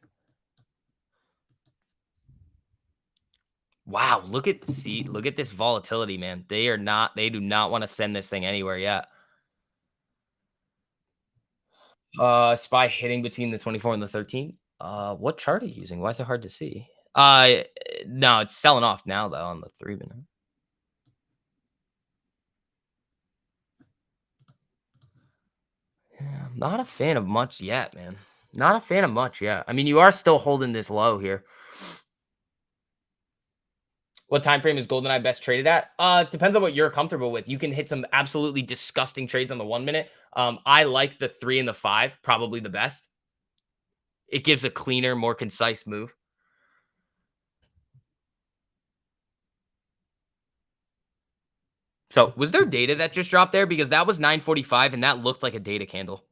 Wow, look at this volatility, man. They do not want to send this thing anywhere yet. SPY hitting between the 24 and the 13. What chart are you using? Why is it hard to see? No, it's selling off now though on the 3 minute. Yeah, I'm not a fan of much yet, man. Not a fan of much yet. I mean, you are still holding this low here. What time frame is GoldenEye best traded at? Depends on what you're comfortable with. You can hit some absolutely disgusting trades on the 1 minute. I like the 3 and the 5, probably the best. It gives a cleaner, more concise move. So, was there data that just dropped there? Because that was 9:45 and that looked like a data candle.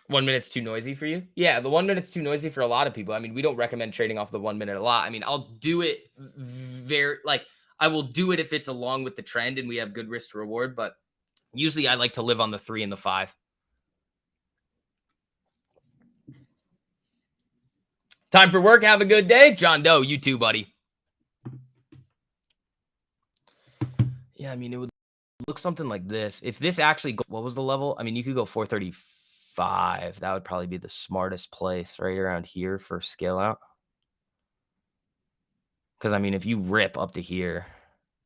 1 minute's too noisy for you? Yeah, the 1 minute's too noisy for a lot of people. I mean, we don't recommend trading off the 1 minute a lot. I mean, I'll do it very like I will do it if it's along with the trend and we have good risk to reward, but usually I like to live on the 3 and the 5. Time for work. Have a good day. John Doe, you too, buddy. Yeah, I mean, it would look something like this. If this actually, what was the level? I mean, you could go 435. That would probably be the smartest place right around here for scale out. Because, I mean, if you rip up to here,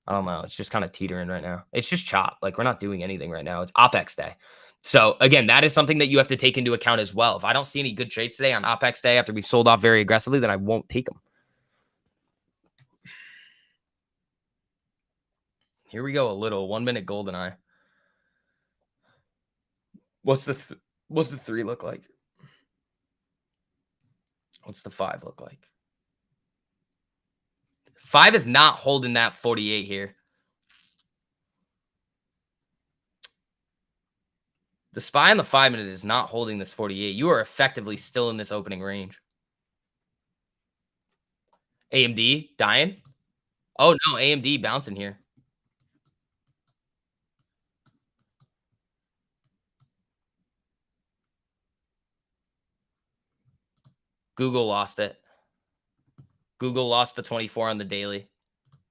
I don't know. It's just kind of teetering right now. It's just chop. Like, we're not doing anything right now. It's OPEX day. So, again, that is something that you have to take into account as well. If I don't see any good trades today on OPEX day after we've sold off very aggressively, then I won't take them. Here we go. A little 1 minute golden eye. What's the 3 look like? What's the 5 look like? 5 is not holding that 48 here. The SPY on the 5 minute is not holding this 48. You are effectively still in this opening range. AMD dying? Oh no, AMD bouncing here. Google lost it. Google lost the 24 on the daily.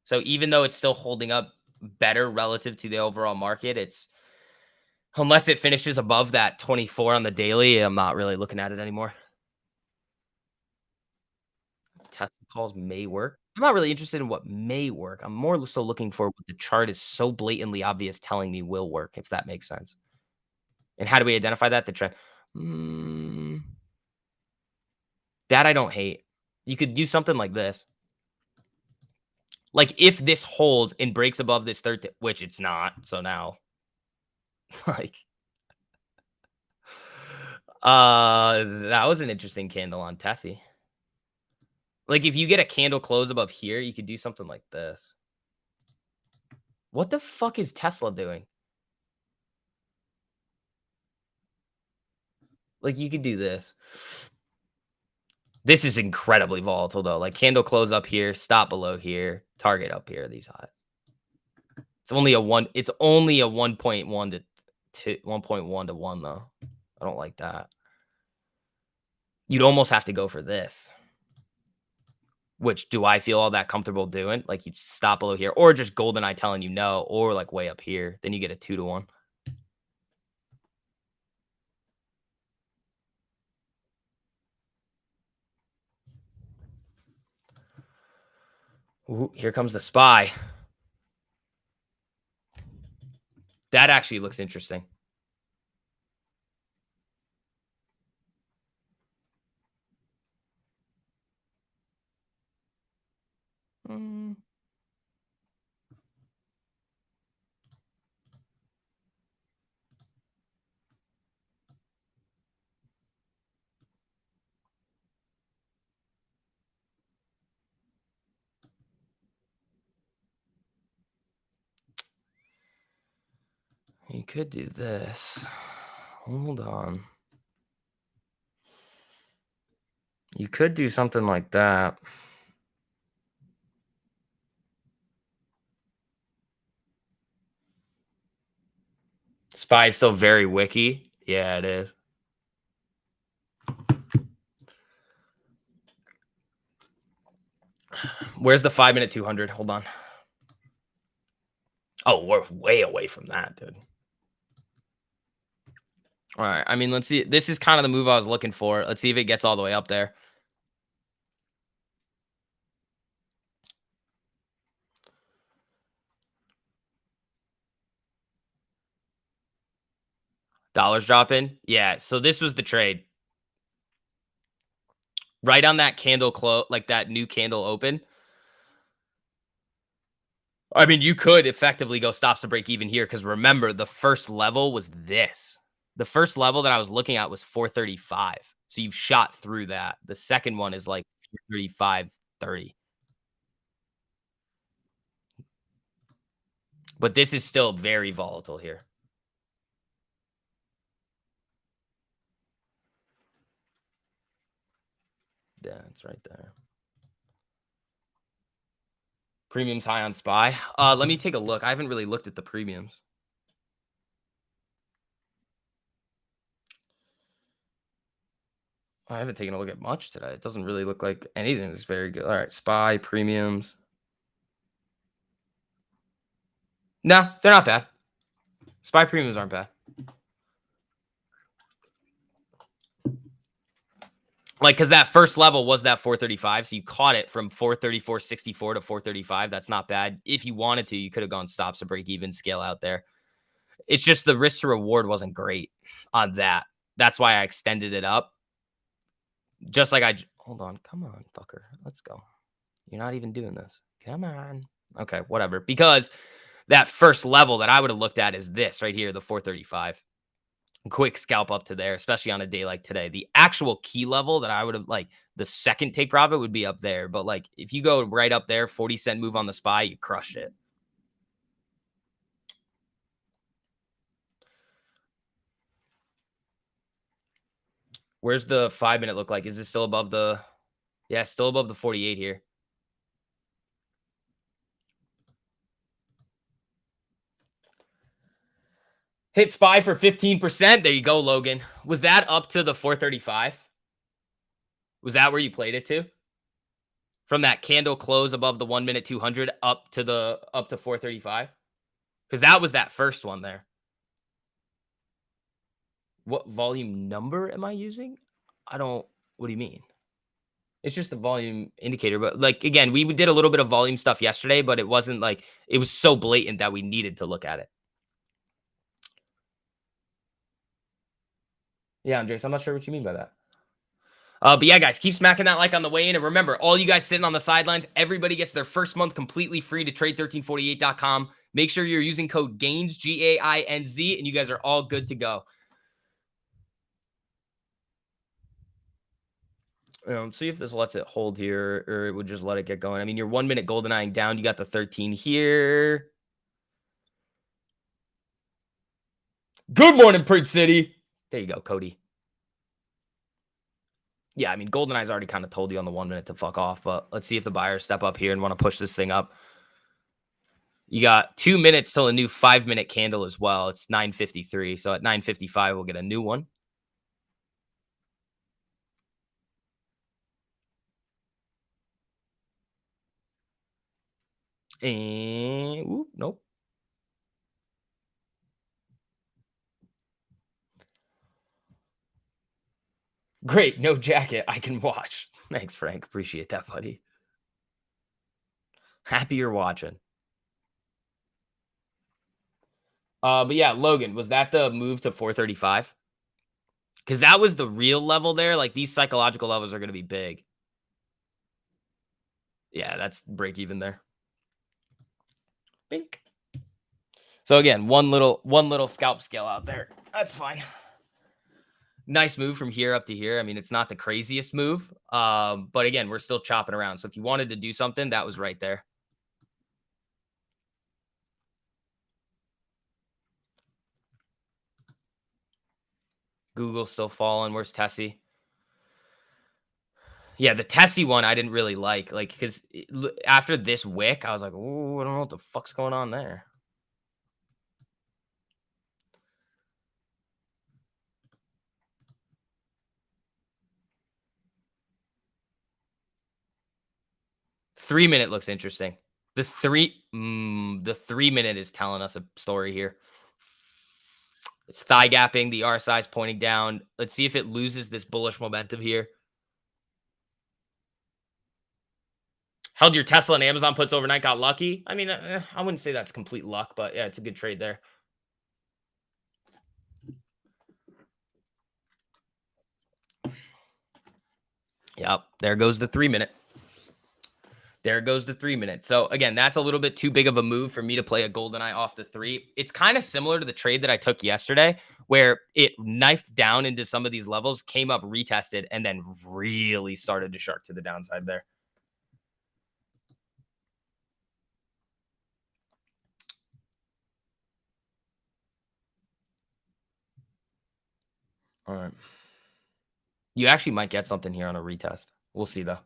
So even though it's still holding up better relative to the overall market, it's unless it finishes above that 24 on the daily, I'm not really looking at it anymore. Tesla calls may work. I'm not really interested in what may work. I'm more so looking for what the chart is so blatantly obvious telling me will work, if that makes sense. And how do we identify that? The trend. Mm, that I don't hate. You could do something like this. Like if this holds and breaks above this third, which it's not. So now, like, that was an interesting candle on Tessie. Like if you get a candle close above here, you could do something like this. What the fuck is Tesla doing? Like you could do this. This is incredibly volatile though. Like candle close up here, stop below here, target up here. These highs. It's only a one. It's only a 1.1 to 1.1 to 1 though. I don't like that. You'd almost have to go for this. Which do I feel all that comfortable doing? Like you stop below here, or just GoldenEye telling you no, or like way up here. Then you get a 2 to 1. Ooh, here comes the SPY. That actually looks interesting. Mm. You could do this. Hold on. You could do something like that. SPY is still very wicky. Yeah, it is. Where's the 5-minute 200? Hold on. Oh, we're way away from that, dude. All right. I mean, let's see. This is kind of the move I was looking for. Let's see if it gets all the way up there. Dollars dropping. Yeah. So this was the trade. Right on that candle close, like that new candle open. I mean, you could effectively go stops to break even here because remember, the first level was this. The first level that I was looking at was 435. So you've shot through that. The second one is like 435.30. But this is still very volatile here. Yeah, it's right there. Premiums high on SPY. Let me take a look. I haven't really looked at the premiums. I haven't taken a look at much today. It doesn't really look like anything is very good. All right, SPY premiums. No, they're not bad. SPY premiums aren't bad. Like, because that first level was that 435, so you caught it from 434.64 to 435. That's not bad. If you wanted to, you could have gone stops to break even, scale out there. It's just the risk to reward wasn't great on that. That's why I extended it up. Just like hold on, come on, fucker. Let's go. You're not even doing this. Come on. Okay, whatever. Because that first level that I would have looked at is this right here, the 435. Quick scalp up to there, especially on a day like today. The actual key level that I would have like the second take profit would be up there. But like if you go right up there, 40-cent move on the SPY, you crushed it. Where's the 5-minute look like? Is it still above the yeah, still above the 48 here. Hit SPY for 15%. There you go, Logan. Was that up to the 435? Was that where you played it to? From that candle close above the 1-minute 200 up to 435? Because that was that first one there. What volume number am I using? I don't. What do you mean? It's just the volume indicator. But like again, we did a little bit of volume stuff yesterday, but it wasn't like it was so blatant that we needed to look at it. Yeah, Andres, I'm not sure what you mean by that. But yeah, guys, keep smacking that like on the way in. And remember, all you guys sitting on the sidelines, everybody gets their first month completely free to trade1348.com. Make sure you're using code GAINZ, GAINZ, and you guys are all good to go. See if this lets it hold here or it would just let it get going. I mean, your 1-minute golden eyeing down. You got the 13 here. Good morning, Prince City. There you go, Cody. Yeah, I mean, GoldenEye's already kind of told you on the 1 minute to fuck off, but let's see if the buyers step up here and want to push this thing up. You got 2 minutes till a new 5-minute candle as well. It's 9:53. So at 9:55, we'll get a new one. And ooh, nope. Great, no jacket. I can watch. Thanks, Frank. Appreciate that, buddy. Happy you're watching. But yeah, Logan, was that the move to 435? Because that was the real level there. Like these psychological levels are going to be big. Yeah, that's break even there. Bink. So again, one little scalp scale out there. That's fine. Nice move from here up to here. I mean, it's not the craziest move, but again, we're still chopping around. So if you wanted to do something, that was right there. Google's still falling. Where's Tessie? Yeah, the Tessie one I didn't really like because after this wick, I was like, oh, I don't know what the fuck's going on there. 3 minute looks interesting. The 3 minute is telling us a story here. It's thigh gapping, the RSI is pointing down. Let's see if it loses this bullish momentum here. Held your Tesla and Amazon puts overnight, got lucky. I mean, I wouldn't say that's complete luck, but yeah, it's a good trade there. Yep, there goes the 3 minute. There goes the 3 minute. So again, that's a little bit too big of a move for me to play a golden eye off the three. It's kind of similar to the trade that I took yesterday, where it knifed down into some of these levels, came up, retested, and then really started to shark to the downside there. All right. You actually might get something here on a retest. We'll see though.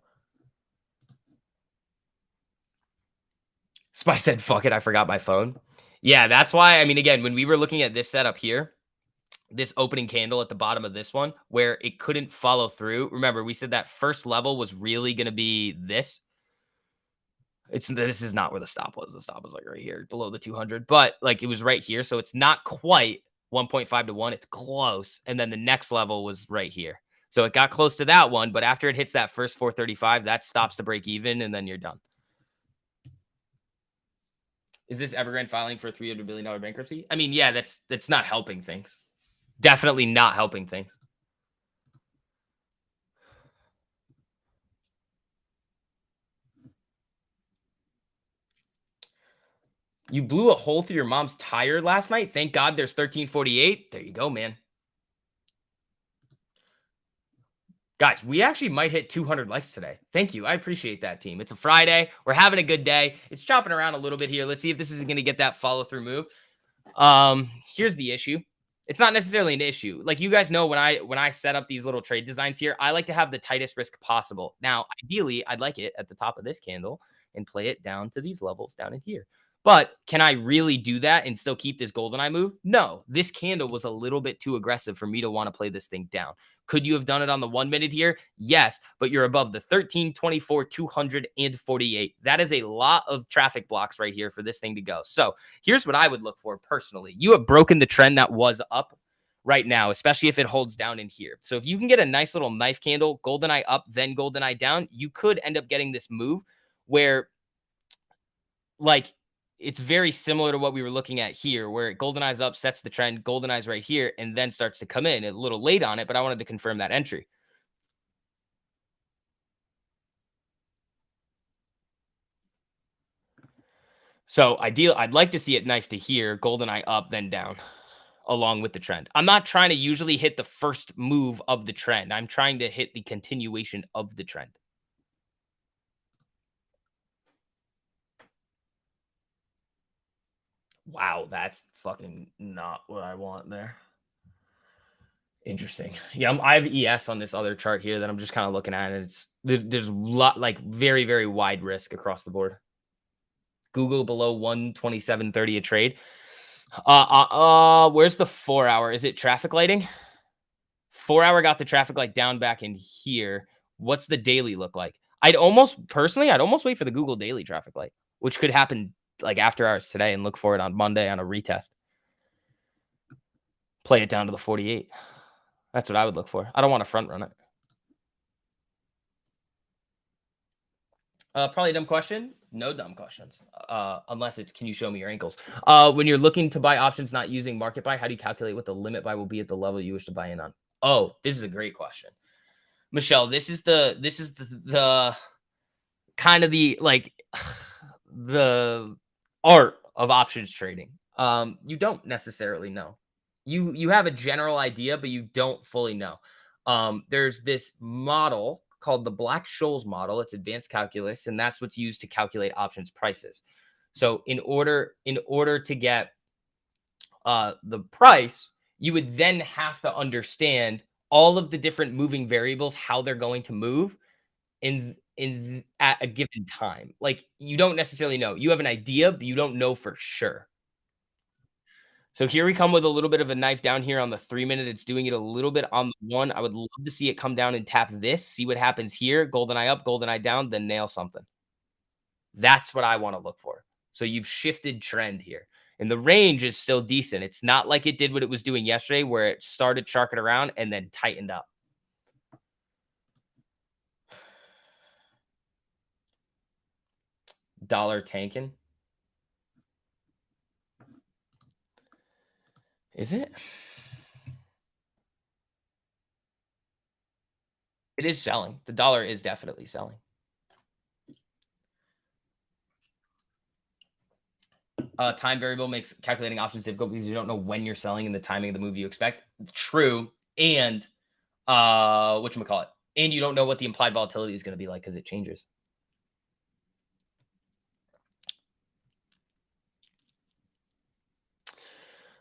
Spy said, fuck it, I forgot my phone. Yeah, that's why. I mean, again, when we were looking at this setup here, this opening candle at the bottom of this one, where it couldn't follow through. Remember, we said that first level was really going to be this. This is not where the stop was. The stop was like right here below the 200, but like it was right here. So it's not quite 1.5 to 1. It's close. And then the next level was right here. So it got close to that one, but after it hits that first 435, that stops to break even, and then you're done. Is this Evergrande filing for a $300 billion bankruptcy? I mean, yeah, that's not helping things. Definitely not helping things. You blew a hole through your mom's tire last night. Thank God there's 1348. There you go, man. Guys, we actually might hit 200 likes today. Thank you. I appreciate that, team. It's a Friday. We're having a good day. It's chopping around a little bit here. Let's see if this is going to get that follow through move. Here's the issue. It's not necessarily an issue. Like you guys know, when I set up these little trade designs here, I like to have the tightest risk possible. Now, ideally, I'd like it at the top of this candle and play it down to these levels down in here. But can I really do that and still keep this golden eye move? No, this candle was a little bit too aggressive for me to want to play this thing down. Could you have done it on the 1 minute here? Yes, but you're above the 13, 24, 248. That is a lot of traffic blocks right here for this thing to go. So here's what I would look for personally. You have broken the trend that was up right now, especially if it holds down in here. So if you can get a nice little knife candle, golden eye up, then golden eye down, you could end up getting this move where like it's very similar to what we were looking at here, where golden eyes up, sets the trend, golden eyes right here, and then starts to come in a little late on it, but I wanted to confirm that entry. So I'd like to see it knife to here, golden eye up, then down, along with the trend. I'm not trying to usually hit the first move of the trend. I'm trying to hit the continuation of the trend. Wow, that's fucking not what I want there. Interesting. Yeah, I have ES on this other chart here that I'm just kind of looking at, and there's a lot like very very wide risk across the board. Google below 127.30 a trade. Where's the 4 hour? Is it traffic lighting? 4 hour got the traffic light down back in here. What's the daily look like? I'd almost wait for the Google daily traffic light, which could happen like after hours today, and look for it on Monday on a retest. Play it down to the 48. That's what I would look for. I don't want to front run it. Probably a dumb question. No dumb questions. Unless it's, can you show me your ankles? When you're looking to buy options not using market buy, how do you calculate what the limit buy will be at the level you wish to buy in on? Oh, this is a great question, Michelle. This is the kind of the like the art of options trading. You don't necessarily know. You have a general idea, but you don't fully know. There's this model called the Black-Scholes model. It's advanced calculus, and that's what's used to calculate options prices. So in order to get the price, you would then have to understand all of the different moving variables, how they're going to move in at a given time. Like you don't necessarily know. You have an idea, but you don't know for sure. So here we come with a little bit of a knife down here on the 3 minute. It's doing it a little bit on the one. I would love to see it come down and tap this, see what happens here. Golden eye up, golden eye down, then nail something. That's what I want to look for. So you've shifted trend here. And the range is still decent. It's not like it did what it was doing yesterday, where it started sharking around and then tightened up. Dollar tanking. Is it? It is selling. The dollar is definitely selling. Time variable makes calculating options difficult because you don't know when you're selling and the timing of the move you expect. True. And whatchamacallit? And you don't know what the implied volatility is going to be like because it changes.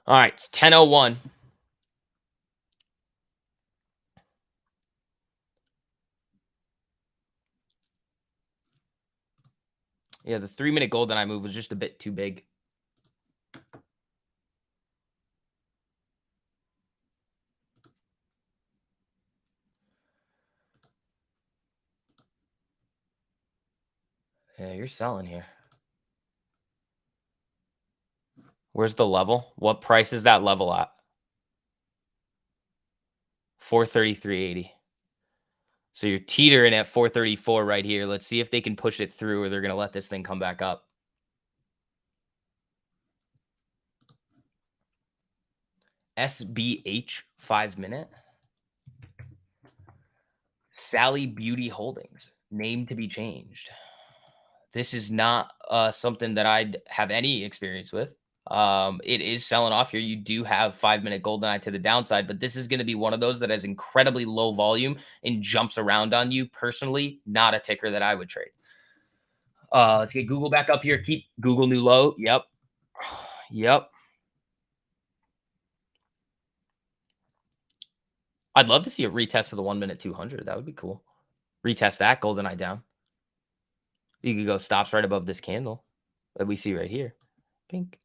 All right, it's 10:01. Yeah, the 3-minute golden eye move was just a bit too big. Yeah, you're selling here. Where's the level? What price is that level at? 433.80. So you're teetering at 434 right here. Let's see if they can push it through or they're going to let this thing come back up. SBH 5-minute. Sally Beauty Holdings. Name to be changed. This is not something that I'd have any experience with. It is selling off here. You do have 5-minute golden eye to the downside, but this is going to be one of those that has incredibly low volume and jumps around on you. Personally, not a ticker that I would trade. Let's get Google back up here. Keep Google new low. Yep. Yep. I'd love to see a retest of the 1-minute 200. That would be cool. Retest that golden eye down. You could go stops right above this candle that we see right here. Pink.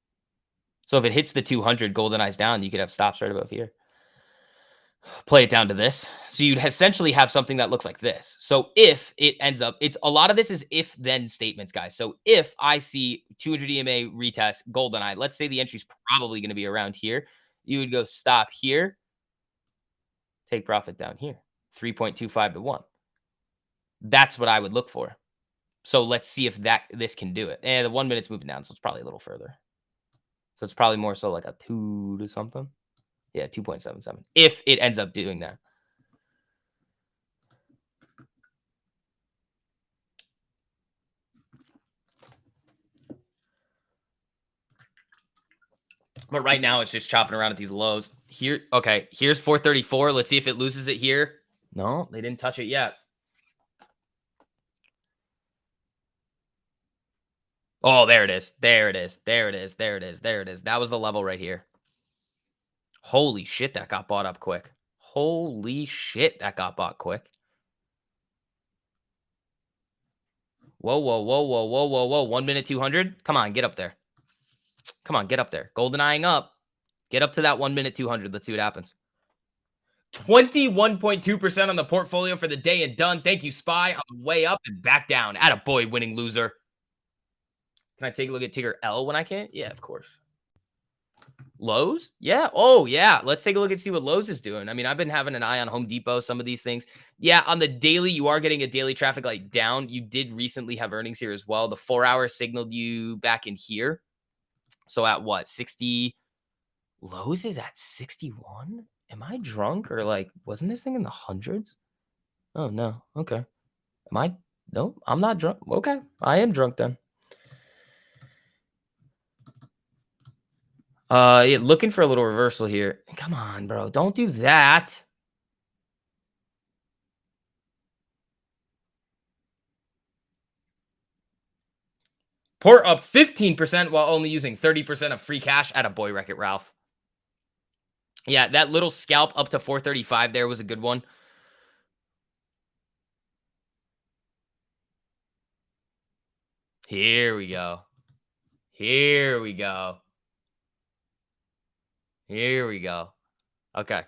So if it hits the 200, golden eyes down, you could have stops right above here. Play it down to this. So you'd essentially have something that looks like this. So if it ends up, it's a lot of this is if then statements, guys. So if I see 200 EMA retest, golden eye, let's say the entry's probably going to be around here, you would go stop here, take profit down here, 3.25 to 1. That's what I would look for. So let's see if this can do it. And the 1 minute's moving down, so it's probably a little further. So it's probably more so like a 2 to something. Yeah, 2.77. If it ends up doing that. But right now it's just chopping around at these lows. Here, okay, here's 434. Let's see if it loses it here. No, they didn't touch it yet. Oh, there it is. There it is. There it is. There it is. There it is. That was the level right here. Holy shit, that got bought up quick. Holy shit, that got bought quick. Whoa, whoa, whoa, whoa, whoa, whoa, whoa. 1 minute 200. Come on, get up there. Come on, get up there. Golden eyeing up. Get up to that 1 minute 200. Let's see what happens. 21.2% on the portfolio for the day and done. Thank you, Spy. On the way up and back down. Attaboy, winning loser. Can I take a look at ticker L when I can? Yeah, of course. Lowe's? Yeah. Oh, yeah. Let's take a look and see what Lowe's is doing. I mean, I've been having an eye on Home Depot, some of these things. Yeah, on the daily, you are getting a daily traffic light down. You did recently have earnings here as well. The 4-hour signaled you back in here. So at what? 60? Lowe's is at 61? Am I drunk or like, wasn't this thing in the hundreds? Oh, no. Okay. Am I? No, I'm not drunk. Okay. I am drunk then. Yeah, looking for a little reversal here. Come on, bro. Don't do that. Port up 15% while only using 30% of free cash. Attaboy, Wreck-It Ralph. Yeah, that little scalp up to 435 there was a good one. Here we go. Here we go. Here we go. Okay.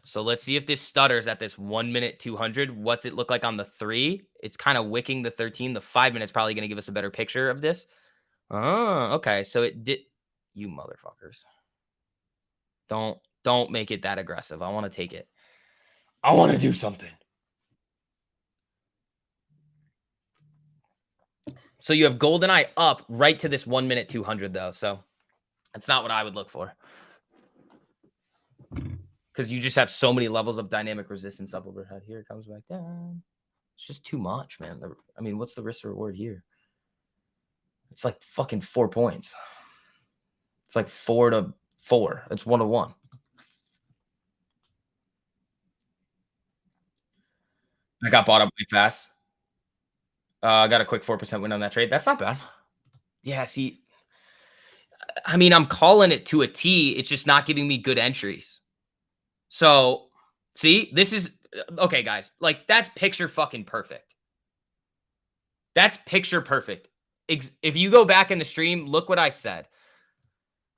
So let's see if this stutters at this 1 minute 200. What's it look like on the 3? It's kind of wicking the 13. The 5 minutes probably going to give us a better picture of this. Oh, okay. So it did. You motherfuckers. Don't make it that aggressive. I want to take it. I want to do something. So you have GoldenEye up right to this 1 minute 200 though. So that's not what I would look for. Because you just have so many levels of dynamic resistance up overhead. Here it comes back down. It's just too much, man. I mean, what's the risk to reward here? It's like fucking 4 points. It's like 4-4. It's 1-1. I got bought up way fast. I got a quick 4% win on that trade. That's not bad. Yeah, see, I mean, I'm calling it to a T. It's just not giving me good entries. So, see, this is okay, guys. Like, that's picture fucking perfect. That's picture perfect. If you go back in the stream, look what I said.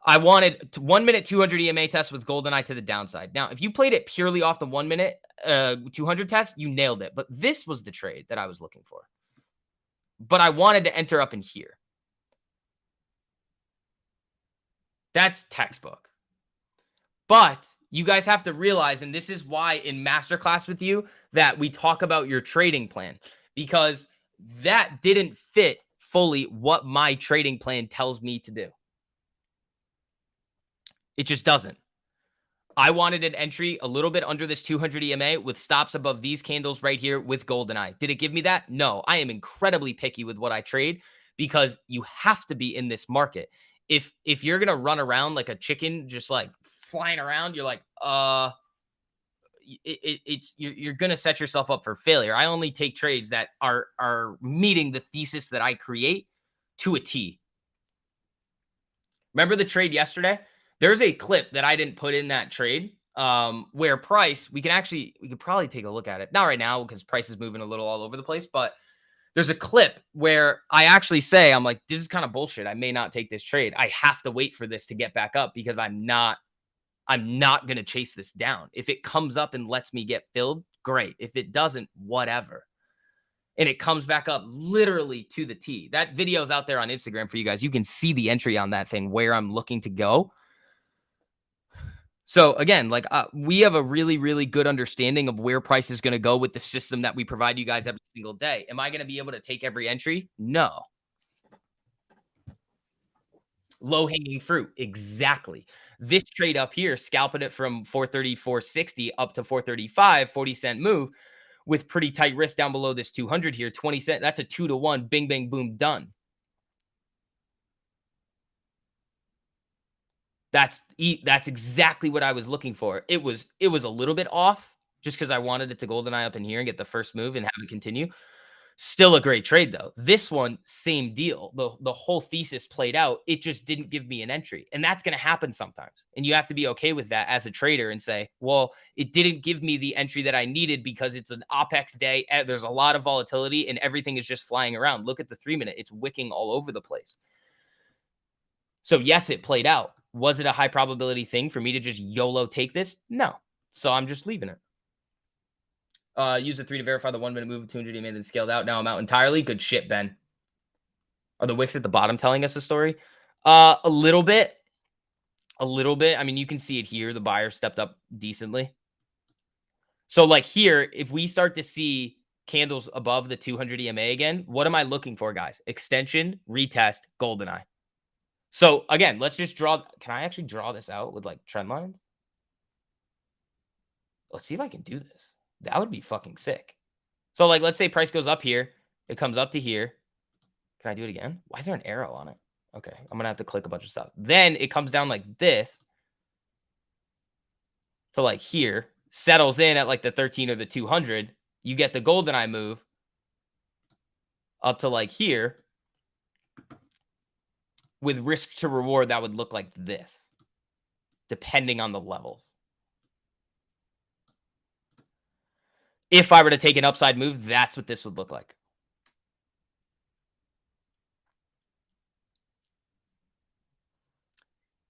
I wanted 1 minute 200 EMA test with GoldenEye to the downside. Now, if you played it purely off the 1 minute 200 test, you nailed it. But this was the trade that I was looking for. But I wanted to enter up in here. That's textbook. But you guys have to realize, and this is why in masterclass with you, that we talk about your trading plan, because that didn't fit fully what my trading plan tells me to do. It just doesn't. I wanted an entry a little bit under this 200 EMA with stops above these candles right here with GoldenEye. Did it give me that? No. I am incredibly picky with what I trade because you have to be in this market. If you're going to run around like a chicken, just like flying around, you're like, you're going to set yourself up for failure. I only take trades that are meeting the thesis that I create to a T. Remember the trade yesterday? There's a clip that I didn't put in that trade where price, we could probably take a look at it. Not right now because price is moving a little all over the place, but there's a clip where I actually say, I'm like, this is kind of bullshit. I may not take this trade. I have to wait for this to get back up because I'm not going to chase this down. If it comes up and lets me get filled, great. If it doesn't, whatever. And it comes back up literally to the T. That video's out there on Instagram for you guys. You can see the entry on that thing where I'm looking to go. So again, like we have a really, really good understanding of where price is going to go with the system that we provide you guys every single day. Am I going to be able to take every entry? No. Low hanging fruit. Exactly. This trade up here, scalping it from 430, 460 up to 435, 40-cent move with pretty tight risk down below this 200 here, 20 cent. That's a 2-to-1. Bing, bang, boom, done. That's exactly what I was looking for. It was a little bit off just because I wanted it to GoldenEye up in here and get the first move and have it continue. Still a great trade though. This one, same deal. The whole thesis played out. It just didn't give me an entry. And that's going to happen sometimes. And you have to be okay with that as a trader and say, well, it didn't give me the entry that I needed because it's an OPEX day. There's a lot of volatility and everything is just flying around. Look at the 3-minute. It's wicking all over the place. So yes, it played out. Was it a high probability thing for me to just YOLO take this? No. So I'm just leaving it. Use the 3 to verify the 1 minute move of 200 made it scaled out. Now I'm out entirely. Good shit, Ben. Are the wicks at the bottom telling us a story? A little bit. A little bit. I mean, you can see it here. The buyer stepped up decently. So like here, if we start to see candles above the 200 EMA again, what am I looking for, guys? Extension, retest, GoldenEye. So again, let's just draw. Can I actually draw this out with like trend lines? Let's see if I can do this. That would be fucking sick. So like, let's say price goes up here. It comes up to here. Can I do it again? Why is there an arrow on it? Okay, I'm going to have to click a bunch of stuff. Then it comes down like this. So like here, settles in at like the 13 or the 200. You get the GoldenEye move up to like here. With risk to reward, that would look like this, depending on the levels. If I were to take an upside move, that's what this would look like.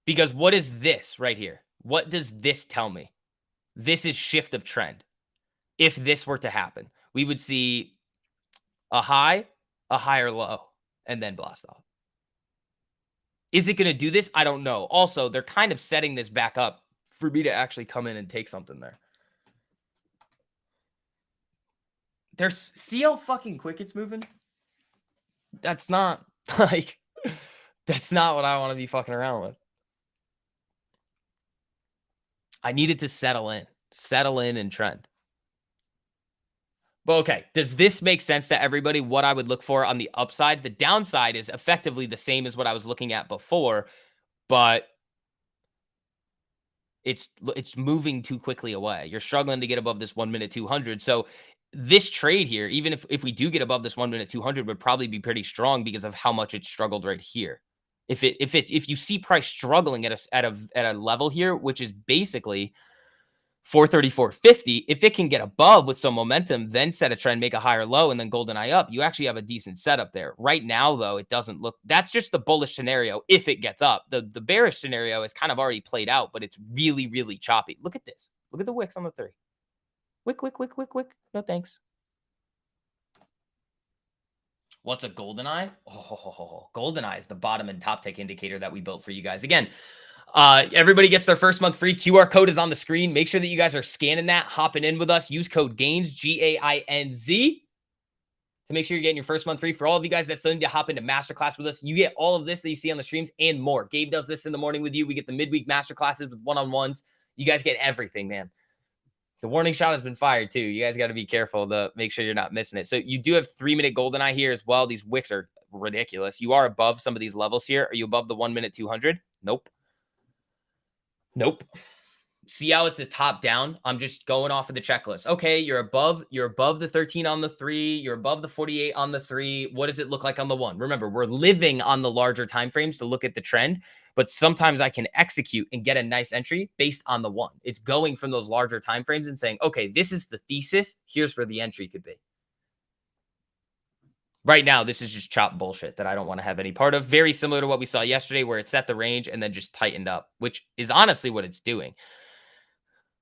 Because what is this right here? What does this tell me? This is shift of trend. If this were to happen, we would see a high, a higher low, and then blast off. Is it going to do this? I don't know. Also, they're kind of setting this back up for me to actually come in and take something there. There's see how fucking quick it's moving? That's not like that's not what I want to be fucking around with. I needed to settle in and trend. But okay, does this make sense to everybody? What I would look for on the upside? The downside is effectively the same as what I was looking at before, but it's moving too quickly away. You're struggling to get above this 1 minute 200. So this trade here, even if we do get above this 1 minute 200, would probably be pretty strong because of how much it struggled right here. If you see price struggling at a level here, which is basically 434.50, if it can get above with some momentum, then set a trend, make a higher low, and then golden eye up, you actually have a decent setup there. Right now, though, it doesn't look. That's just the bullish scenario if it gets up. The bearish scenario is kind of already played out, but it's really, really choppy. Look at this. Look at the wicks on the 3. Wick, wick, wick, wick, wick. No thanks. What's a golden eye? Oh, golden eye is the bottom and top tick indicator that we built for you guys. Again, everybody gets their first month free. QR code is on the screen. Make sure that you guys are scanning that, hopping in with us. Use code GAINZ, GAINZ, to make sure you're getting your first month free. For all of you guys that still need to hop into masterclass with us, you get all of this that you see on the streams and more. Gabe does this in the morning with you. We get the midweek masterclasses with one-on-ones. You guys get everything, man. The warning shot has been fired too. You guys got to be careful to make sure you're not missing it. So you do have 3-minute golden eye here as well. These wicks are ridiculous. You are above some of these levels here. Are you above the 1 minute 200? Nope. Nope. See how it's a top down? I'm just going off of the checklist. Okay, you're above the 13 on the 3, you're above the 48 on the 3. What does it look like on the 1? Remember, we're living on the larger time frames to look at the trend, but sometimes I can execute and get a nice entry based on the 1. It's going from those larger time frames and saying, "Okay, this is the thesis. Here's where the entry could be." Right now, this is just chop bullshit that I don't want to have any part of. Very similar to what we saw yesterday where it set the range and then just tightened up, which is honestly what it's doing.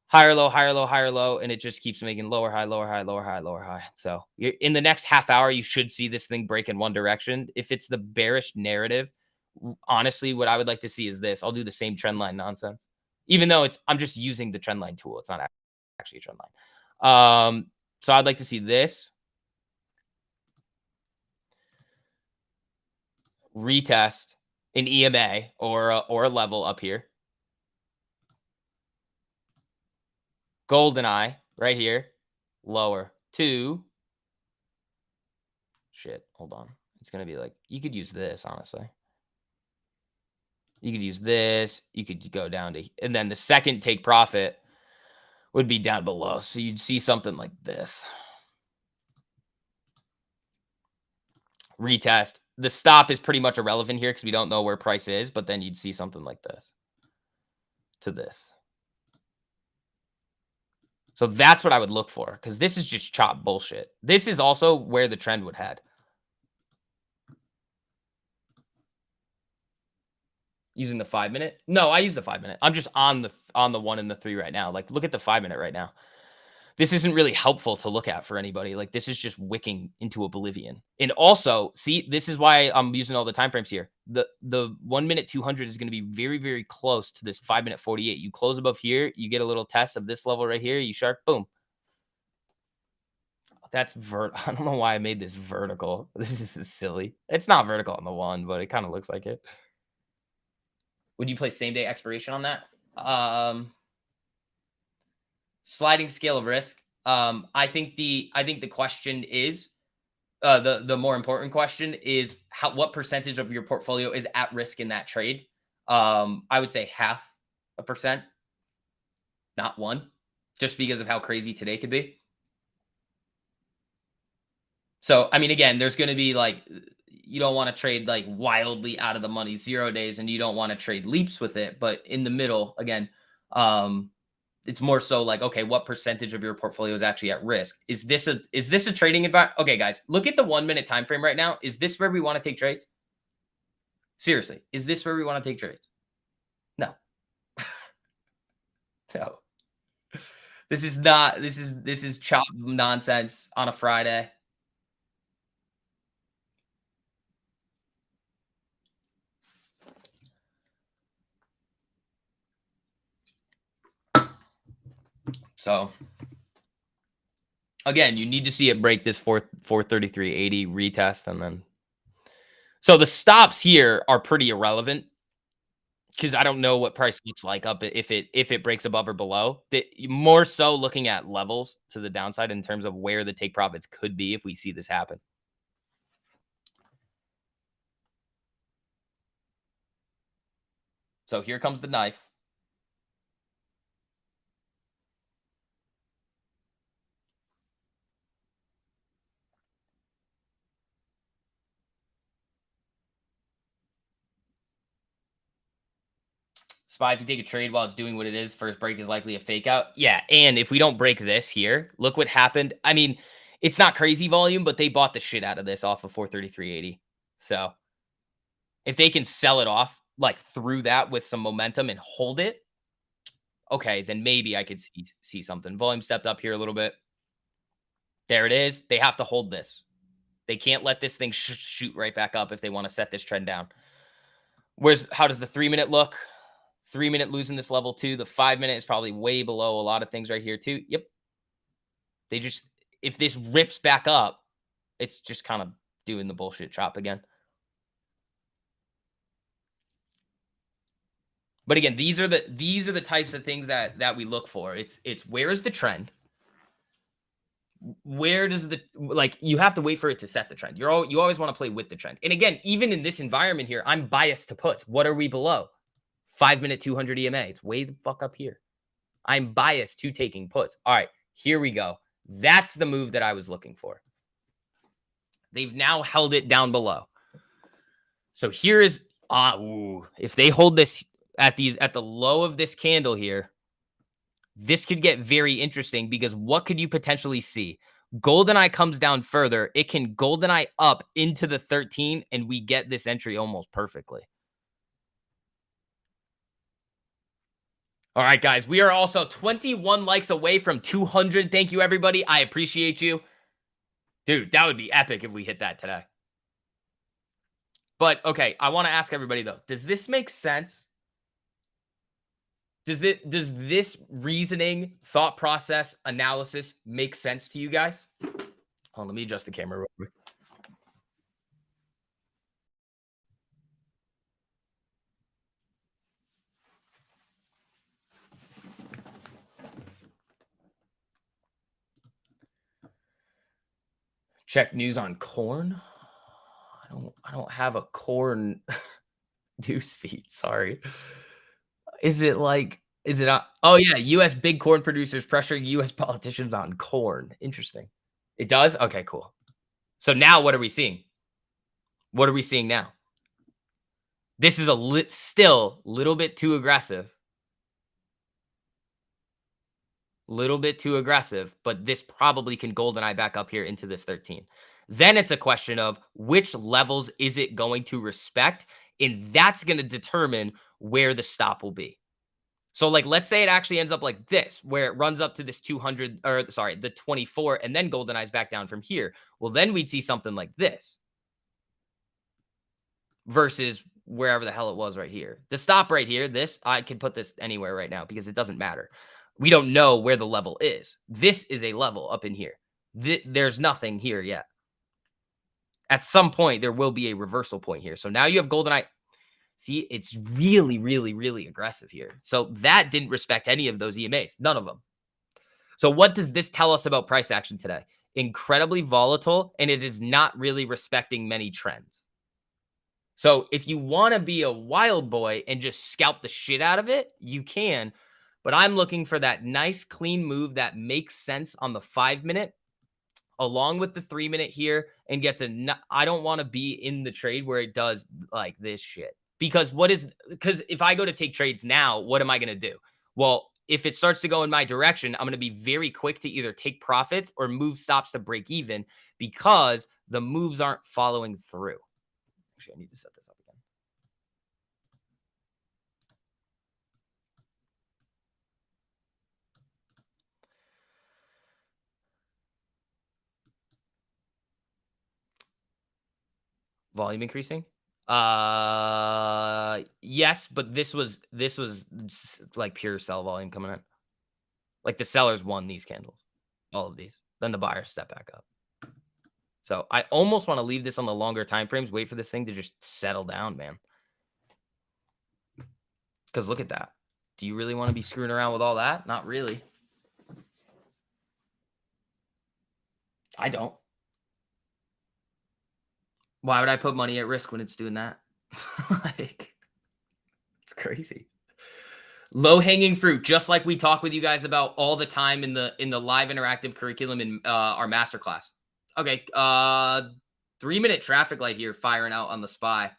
Higher low, higher low, higher low, and it just keeps making lower high, lower high, lower high, lower high. So in the next half hour, you should see this thing break in one direction. If it's the bearish narrative, honestly, what I would like to see is this. I'll do the same trend line nonsense, even though I'm just using the trend line tool. It's not actually a trend line. So I'd like to see this retest an EMA or a level up here. Golden eye right here, lower 2. Shit, hold on. It's going to be like, you could use this, honestly. You could use this. You could go down to, and then the second take profit would be down below. So you'd see something like this. Retest. The stop is pretty much irrelevant here because we don't know where price is, but then you'd see something like this to this. So that's what I would look for because this is just chop bullshit. This is also where the trend would head. Using the 5-minute? No, I use the 5-minute. I'm just on the 1 and the 3 right now. Like, look at the 5-minute right now. This isn't really helpful to look at for anybody. Like, this is just wicking into oblivion. And also, see, this is why I'm using all the time frames here. The 1 minute 200 is going to be very, very close to this 5-minute 48. You close above here, you get a little test of this level right here. You sharp, boom. That's I don't know why I made this vertical. This is silly. It's not vertical on the 1, but it kind of looks like it. Would you play same day expiration on that? Sliding scale of risk. I think the question is the more important question is what percentage of your portfolio is at risk in that trade. I would say 0.5%, not 1, just because of how crazy today could be. So, I mean, again, there's going to be like, you don't want to trade like wildly out of the money 0 days, and you don't want to trade leaps with it. But in the middle, again, it's more so like, okay, what percentage of your portfolio is actually at risk? Is this a trading environment? Okay, guys, look at the 1 minute time frame right now. Is this where we want to take trades? Seriously, is this where we want to take trades? No. No. This is chop nonsense on a Friday. So again, you need to see it break this 433.80 retest, and then so the stops here are pretty irrelevant because I don't know what price looks like up if it breaks above or below. More so looking at levels to the downside in terms of where the take profits could be if we see this happen. So here comes the knife. Spy, if you take a trade while it's doing what it is, first break is likely a fake out. Yeah, and if we don't break this here, look what happened. I mean, it's not crazy volume, but they bought the shit out of this off of 433.80. So if they can sell it off like through that with some momentum and hold it, okay, then maybe I could see something. Volume stepped up here a little bit. There it is. They have to hold this. They can't let this thing shoot right back up if they want to set this trend down. How does the 3-minute look? 3-minute losing this level too. The 5-minute is probably way below a lot of things right here too. Yep. They just, if this rips back up, it's just kind of doing the bullshit chop again. But again, these are the types of things that we look for. It's where is the trend? Where does the, like, you have to wait for it to set the trend. You always want to play with the trend. And again, even in this environment here, I'm biased to puts. What are we below? 5-minute 200 EMA. It's way the fuck up here. I'm biased to taking puts. All right, here we go. That's the move that I was looking for. They've now held it down below. So here is if they hold this at the low of this candle here, this could get very interesting because what could you potentially see? GoldenEye comes down further. It can GoldenEye up into the 13, and we get this entry almost perfectly. All right, guys, we are also 21 likes away from 200. Thank you, everybody. I appreciate you. Dude, that would be epic if we hit that today. But, okay, I want to ask everybody, though. Does this make sense? Does this reasoning, thought process, analysis make sense to you guys? Hold on, let me adjust the camera real quick. Check news on corn. I don't have a corn news feed. Sorry. Is it oh yeah, US big corn producers pressure US politicians on corn. Interesting. It does? Okay, cool. So now what are we seeing? What are we seeing now? This is still a little bit too aggressive. Little bit too aggressive, but this probably can GoldenEye back up here into this 13. Then it's a question of which levels is it going to respect, and that's going to determine where the stop will be. So, like, let's say it actually ends up like this, where it runs up to this 200, or sorry, the 24, and then GoldenEye's back down from here. Well, then we'd see something like this versus wherever the hell it was right here. The stop right here, this, I can put this anywhere right now because it doesn't matter. We don't know where the level is. This is a level up in here. There's nothing here yet. At some point, there will be a reversal point here. So now you have GoldenEye. See, it's really, really, really aggressive here. So that didn't respect any of those EMAs. None of them. So what does this tell us about price action today? Incredibly volatile, and it is not really respecting many trends. So if you want to be a wild boy and just scalp the shit out of it, you can. But I'm looking for that nice, clean move that makes sense on the 5-minute, along with the 3-minute here, and gets I don't want to be in the trade where it does like this shit. Because if I go to take trades now, what am I going to do? Well, if it starts to go in my direction, I'm going to be very quick to either take profits or move stops to break even because the moves aren't following through. Actually, I need to set this up again. Volume increasing? Yes, but this was like pure sell volume coming in. Like the sellers won these candles, all of these. Then the buyers step back up. So I almost want to leave this on the longer time frames, wait for this thing to just settle down, man. Because look at that. Do you really want to be screwing around with all that? Not really. I don't. Why would I put money at risk when it's doing that? Like, it's crazy. Low hanging fruit, just like we talk with you guys about all the time in the live interactive curriculum in our masterclass. Okay, 3-minute traffic light here firing out on the SPY.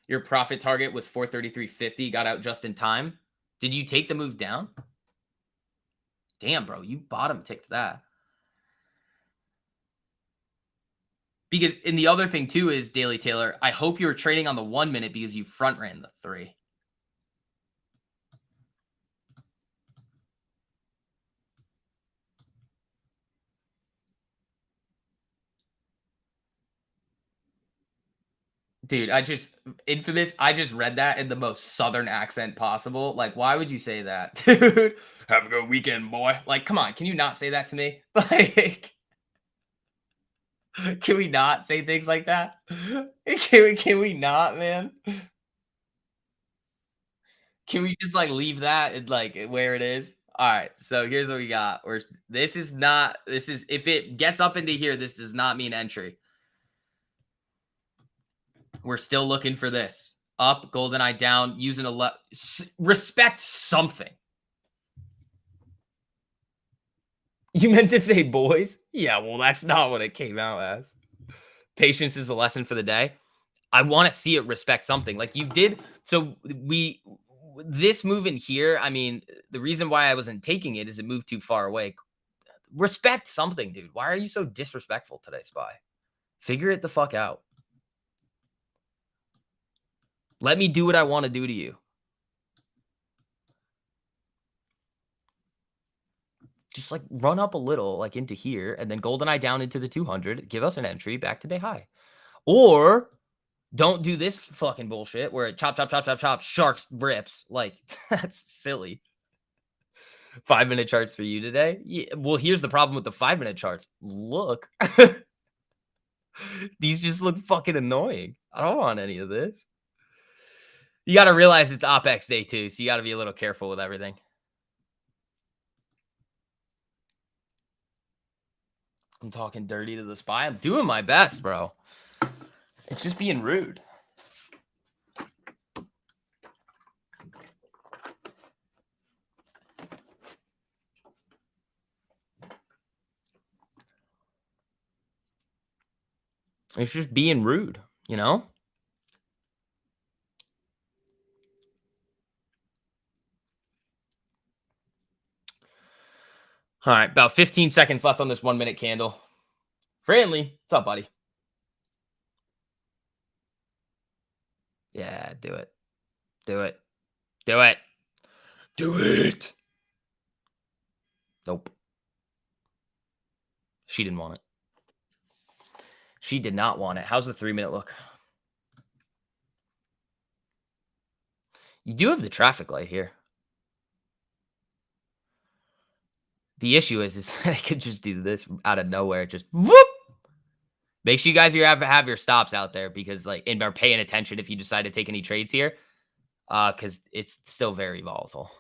Your profit target was 433.50. Got out just in time. Did you take the move down? Damn, bro, you bottom ticked that. Because, and the other thing too is, Daily Taylor, I hope you were trading on the 1 minute because you front ran the 3. Dude, I just read that in the most southern accent possible. Like, why would you say that? Dude, have a good weekend, boy. Like, come on, can you not say that to me? Like, can we not say things like that? Can we not, man? Can we just like leave that and like where it is? All right, so here's what we got. This is if it gets up into here, this does not mean entry. We're still looking for this. Up, GoldenEye down, using a respect something. You meant to say boys? Yeah, well, that's not what it came out as. Patience is a lesson for the day. I want to see it respect something like you did. So this move in here, I mean, the reason why I wasn't taking it is it moved too far away. Respect something, dude. Why are you so disrespectful today, Spy? Figure it the fuck out. Let me do what I want to do to you. Just like run up a little, like into here, and then GoldenEye down into the 200. Give us an entry back to day high. Or don't do this fucking bullshit where it chop, chop, chop, chop, chop, sharks rips. Like, that's silly. 5-minute charts for you today? Yeah, well, here's the problem with the 5-minute charts. Look. These just look fucking annoying. I don't want any of this. You got to realize it's OPEX day too, so you got to be a little careful with everything. I'm talking dirty to the SPY. I'm doing my best, bro. It's just being rude. It's just being rude, you know? All right, about 15 seconds left on this 1-minute candle. Friendly, what's up, buddy? Yeah, do it. Do it. Do it. Do it. Nope. She didn't want it. She did not want it. How's the 3-minute look? You do have the traffic light here. The issue is I could just do this out of nowhere. Just whoop. Make sure you guys have your stops out there because and are paying attention if you decide to take any trades here. Because it's still very volatile.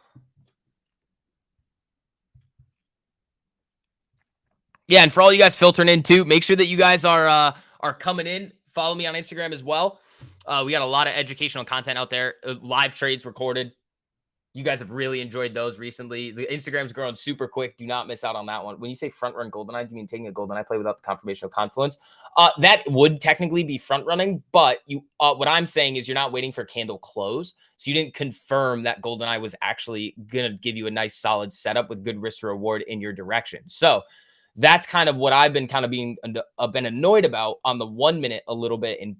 Yeah, and for all you guys filtering in too, make sure that you guys are coming in. Follow me on Instagram as well. We got a lot of educational content out there. Live trades recorded. You guys have really enjoyed those recently. The Instagram's growing super quick. Do not miss out on that one. When you say front run GoldenEye, do you mean taking a GoldenEye play without the confirmation of confluence? That would technically be front running, but what I'm saying is you're not waiting for candle close. So you didn't confirm that GoldenEye was actually going to give you a nice solid setup with good risk to reward in your direction. So that's kind of what I've been been annoyed about on the 1 minute a little bit in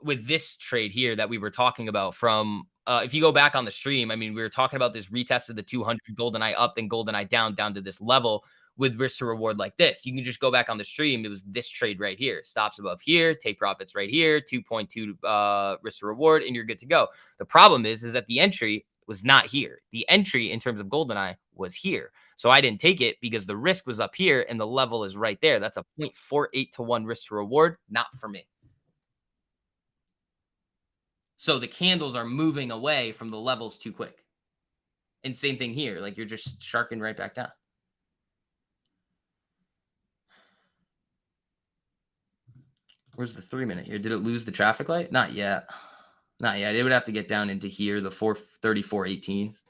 with this trade here that we were talking about from if you go back on the stream, I mean, we were talking about this retest of the 200 GoldenEye up, then GoldenEye down to this level with risk to reward like this. You can just go back on the stream. It was this trade right here. Stops above here, take profits right here, 2.2 risk to reward, and you're good to go. The problem is that the entry was not here. The entry in terms of GoldenEye was here. So I didn't take it because the risk was up here and the level is right there. That's a 0.48 to 1 risk to reward, not for me. So the candles are moving away from the levels too quick. And same thing here. Like you're just sharking right back down. Where's the 3-minute here? Did it lose the traffic light? Not yet. Not yet. It would have to get down into here, the 434.18s.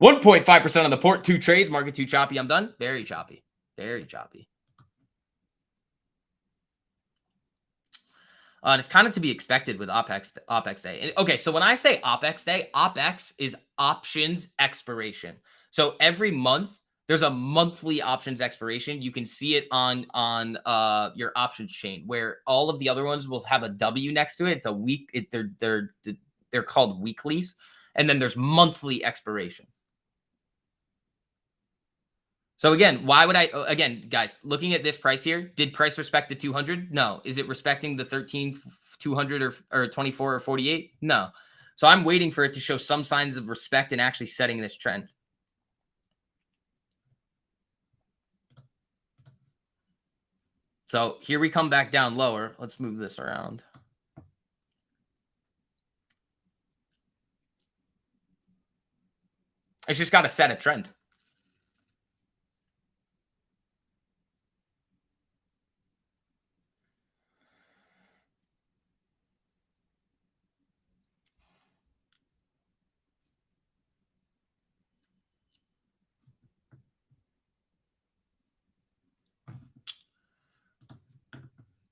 1.5% on the port. 2 trades. Market too choppy. I'm done. Very choppy. Very choppy. And it's kind of to be expected with OPEX day. And, okay, so when I say OPEX day, OPEX is options expiration. So every month there's a monthly options expiration. You can see it on your options chain, where all of the other ones will have a W next to it. It's a week. They're called weeklies, and then there's monthly expirations. So again, why would I, again, guys, looking at this price here, did price respect the 200? No. Is it respecting the 13, 200 or 24 or 48? No. So I'm waiting for it to show some signs of respect and actually setting this trend. So here we come back down lower. Let's move this around. It's just got to set a trend.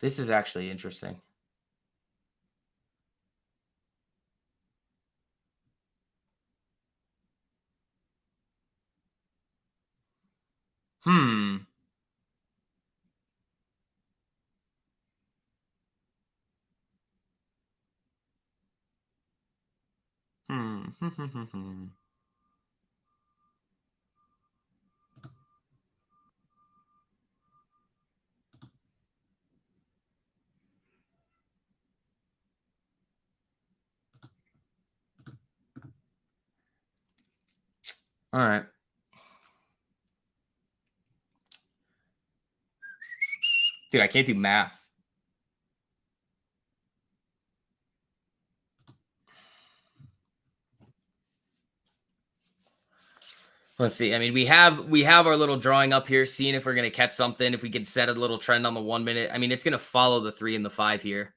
This is actually interesting. Hmm. All right. Dude, I can't do math. Let's see. I mean, we have our little drawing up here, seeing if we're going to catch something, if we can set a little trend on the 1 minute. I mean, it's going to follow the 3 and the 5 here.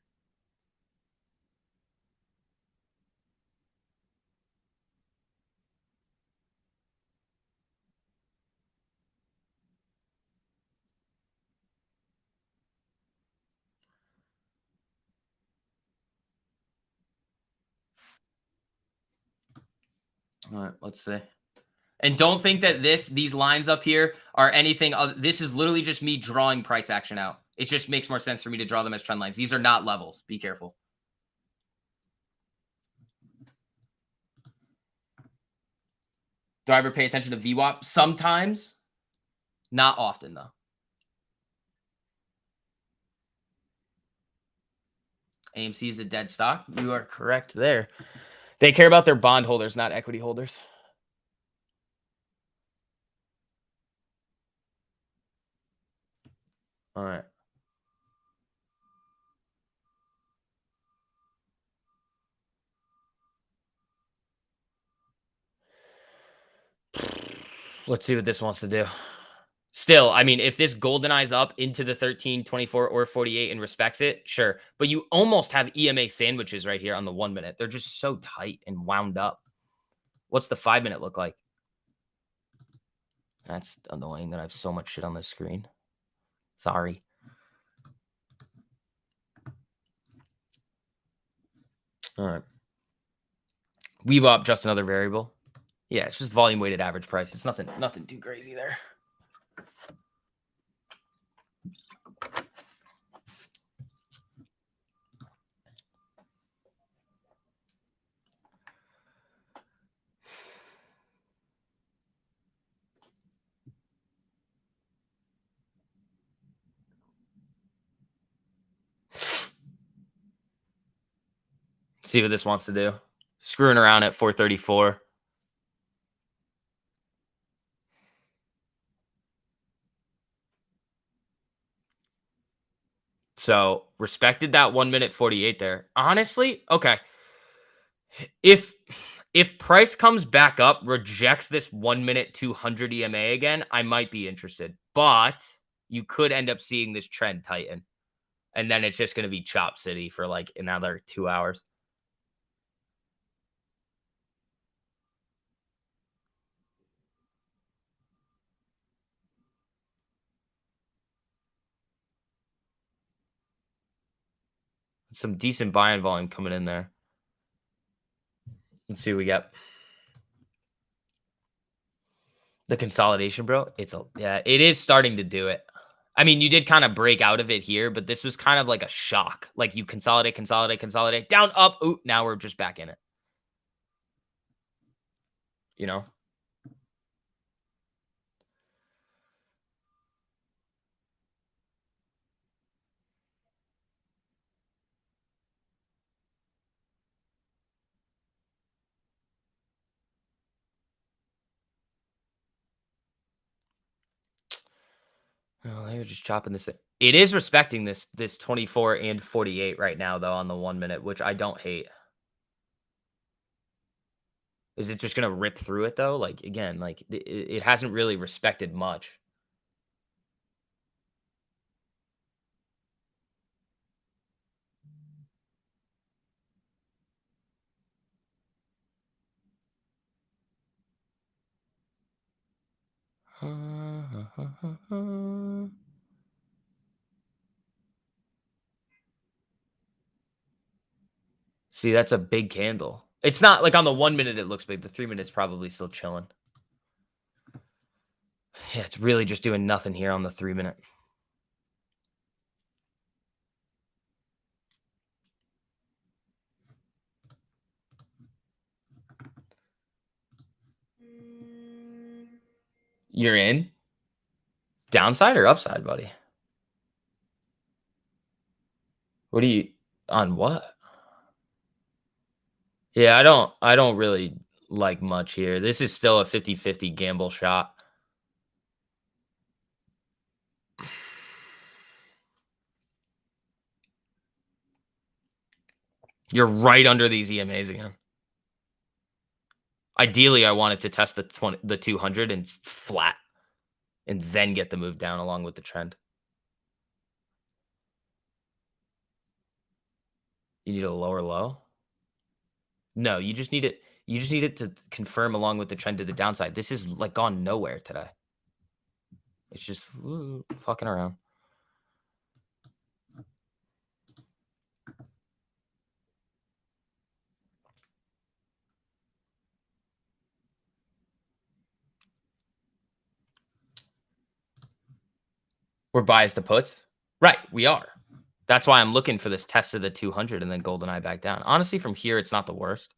All right, let's see. And don't think that these lines up here are anything other. This is literally just me drawing price action out. It just makes more sense for me to draw them as trend lines. These are not levels. Be careful. Do I ever pay attention to VWAP? Sometimes. Not often, though. AMC is a dead stock. You are correct there. They care about their bondholders, not equity holders. All right. Let's see what this wants to do. Still, I mean, if this GoldenEye's up into the 13, 24, or 48 and respects it, sure. But you almost have EMA sandwiches right here on the 1 minute. They're just so tight and wound up. What's the 5 minute look like? That's annoying that I have so much shit on the screen. Sorry. All right. VWAP, just another variable. Yeah, it's just volume weighted average price. It's nothing too crazy there. See what this wants to do. Screwing around at 434. So respected that 1 minute 48 there. Honestly, okay. If if price comes back up, rejects this 1 minute 200 EMA again, I might be interested. But you could end up seeing this trend tighten. And then it's just going to be chop city for like another 2 hours. Some decent buying volume coming in there. Let's see what we got. The consolidation, bro. Yeah, it is starting to do it. I mean, you did kind of break out of it here, but this was kind of like a shock. Like you consolidate, consolidate, consolidate, down, up. Ooh, now we're just back in it. You know? Oh, they were just chopping this. It is respecting this 24 and 48 right now, though, on the 1 minute, which I don't hate. Is it just gonna rip through it though? Like again, like it hasn't really respected much. See, that's a big candle. It's not like on the 1 minute it looks big. The 3 minutes probably still chilling. Yeah, it's really just doing nothing here on the 3 minute. You're in? Downside or upside, buddy? What do you on what? Yeah, I don't really like much here. This is still a 50-50 gamble shot. You're right under these EMAs again. Ideally, I wanted to test the 200 and flat and then get the move down along with the trend. You need a lower low? No, you just need it to confirm along with the trend to the downside. This is like gone nowhere today. It's just fucking around. We're biased to puts. Right, we are. That's why I'm looking for this test of the 200 and then GoldenEye back down. Honestly, from here, it's not the worst.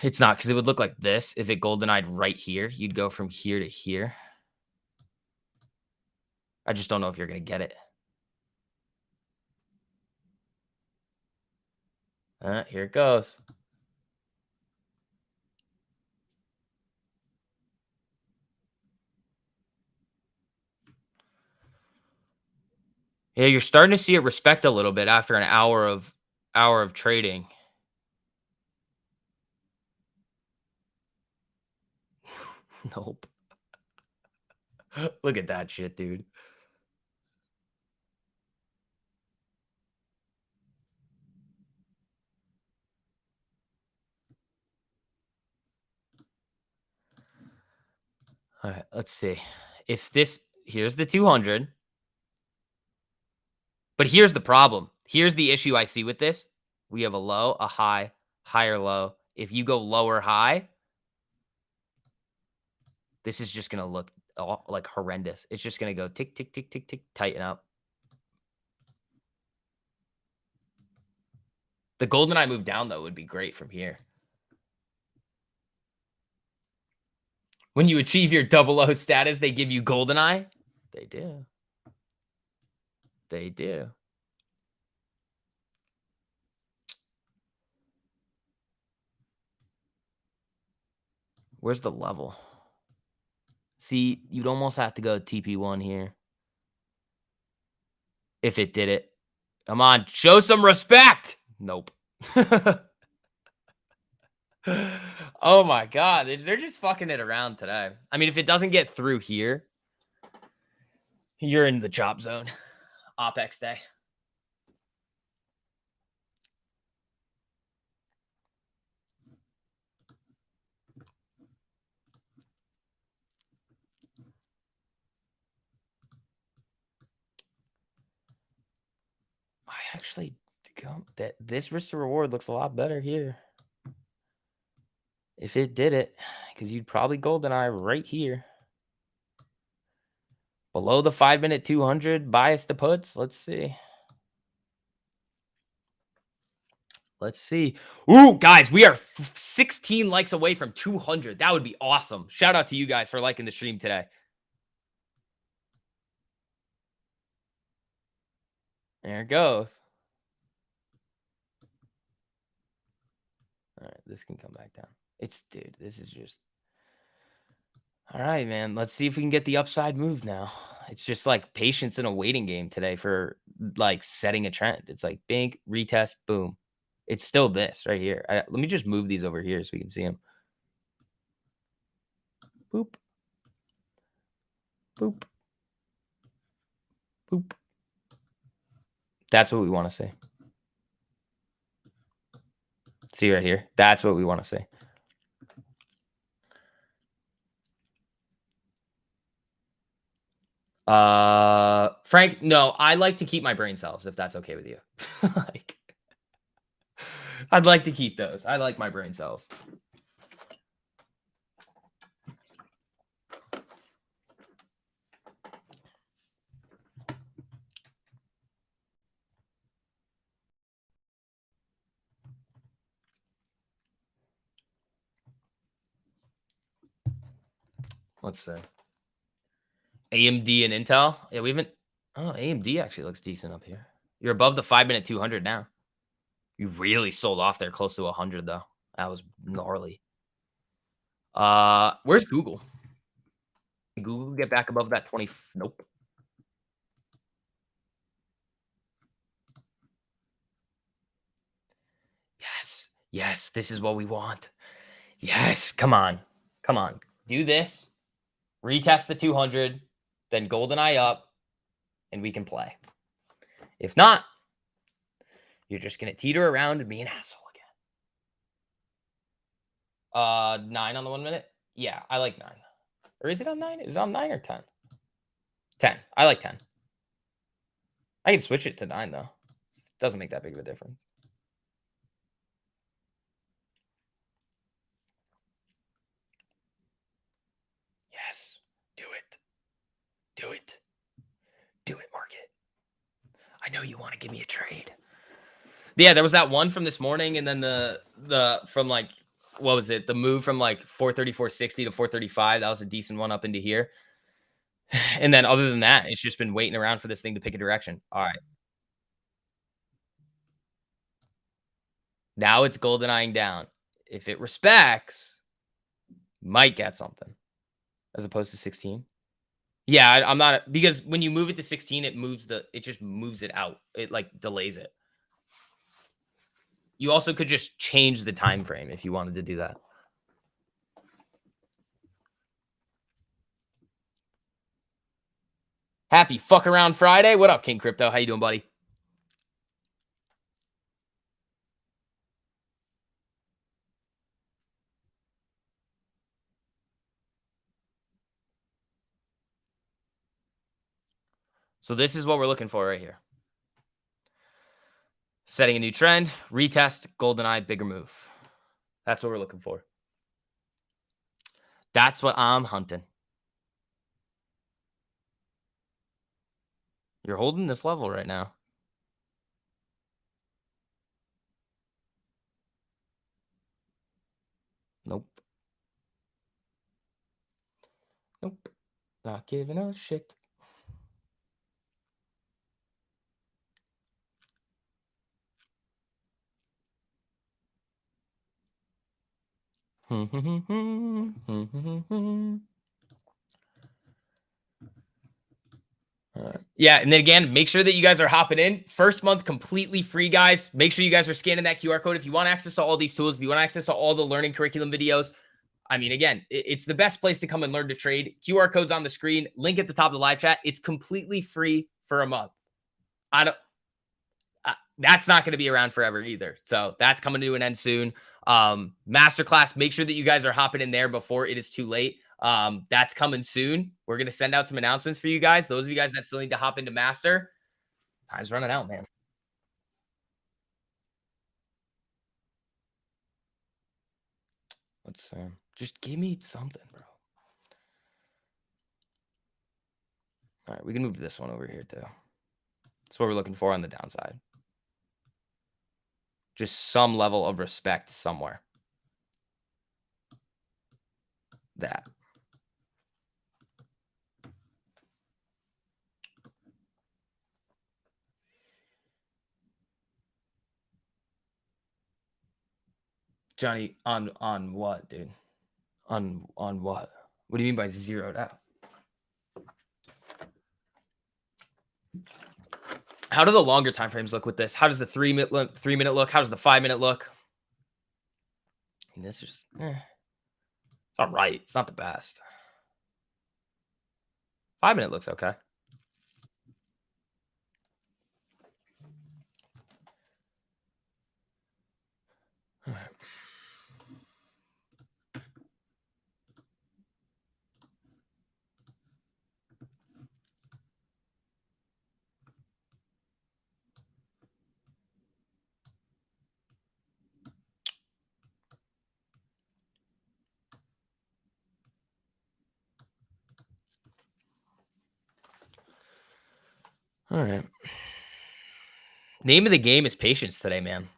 It's not because it would look like this if it GoldenEyed right here. You'd go from here to here. I just don't know if you're going to get it. Here it goes. Yeah, you're starting to see it respect a little bit after an hour of trading. Nope. Look at that shit, dude. All right, let's see. If this here's the 200. But here's the problem. Here's the issue I see with this. We have a low, a high, higher low. If you go lower high, this is just going to look like horrendous. It's just going to go tick, tick, tick, tick, tick, tighten up. The GoldenEye move down, though, would be great from here. When you achieve your 00 status, they give you GoldenEye? They do. They do. Where's the level? See, you'd almost have to go TP1 here if it did it. Come on, show some respect. Nope. Oh my god, they're just fucking it around today. I mean, if it doesn't get through here, you're in the chop zone. OPEX day. I actually that this risk to reward looks a lot better here. If it did it, because you'd probably GoldenEye right here. Below the 5-minute 200, bias to puts. Let's see. Let's see. Ooh, guys, we are 16 likes away from 200. That would be awesome. Shout out to you guys for liking the stream today. There it goes. All right, this can come back down. Dude, this is just. All right, man. Let's see if we can get the upside move now. It's just like patience in a waiting game today for like setting a trend. It's like bink, retest, boom. It's still this right here. Let me just move these over here so we can see them. Boop. Boop. Boop. That's what we want to see. See right here. That's what we want to see. Frank, no, I like to keep my brain cells if that's okay with you. Like, I'd like to keep those. I like my brain cells. Let's see. AMD and Intel. Yeah, we haven't. Oh, AMD actually looks decent up here. You're above the 5-minute 200 now. You really sold off there close to 100 though. That was gnarly. Where's Google? Did Google get back above that 20? Nope. Yes. Yes, this is what we want. Yes, come on. Come on. Do this. Retest the 200, then GoldenEye up, and we can play. If not, you're just going to teeter around and be an asshole again. 9 on the 1 minute? Yeah, I like 9. Or is it on 9? Is it on 9 or 10? 10. I like 10. I can switch it to 9, though. Doesn't make that big of a difference. Yes. Do it. Do it. Do it, market. I know you want to give me a trade. But yeah, there was that one from this morning, and then the from like, what was it? The move from like 434.60 to 435. That was a decent one up into here. And then other than that, it's just been waiting around for this thing to pick a direction. All right. Now it's golden eyeing down. If it respects, might get something as opposed to 16. Yeah, I'm not, because when you move it to 16, it just moves it out. It like delays it. You also could just change the time frame if you wanted to do that. Happy fuck around Friday. What up, King Crypto? How you doing, buddy? So this is what we're looking for right here. Setting a new trend, retest, GoldenEye, bigger move. That's what we're looking for. That's what I'm hunting. You're holding this level right now. Nope. Nope. Not giving a shit. Yeah, and then again, make sure that you guys are hopping in. First month completely free, guys. Make sure you guys are scanning that QR code if you want access to all these tools, if you want access to all the learning curriculum videos. I mean, again, it's the best place to come and learn to trade. QR code's on the screen, link at the top of the live chat. It's completely free for a month. I don't That's not going to be around forever either. So that's coming to an end soon. Masterclass, make sure that you guys are hopping in there before it is too late. That's coming soon. We're going to send out some announcements for you guys. Those of you guys that still need to hop into master, time's running out, man. Let's just give me something, bro. All right, we can move this one over here too. That's what we're looking for on the downside. Just some level of respect somewhere. That. Johnny, on what, dude? On what? What do you mean by zeroed out? How do the longer time frames look with this? How does the 3 minute look? 3 minute look? How does the 5 minute look? And this just, it's all right. It's not the best. 5 minute looks okay. All right. All right. Name of the game is patience today, man.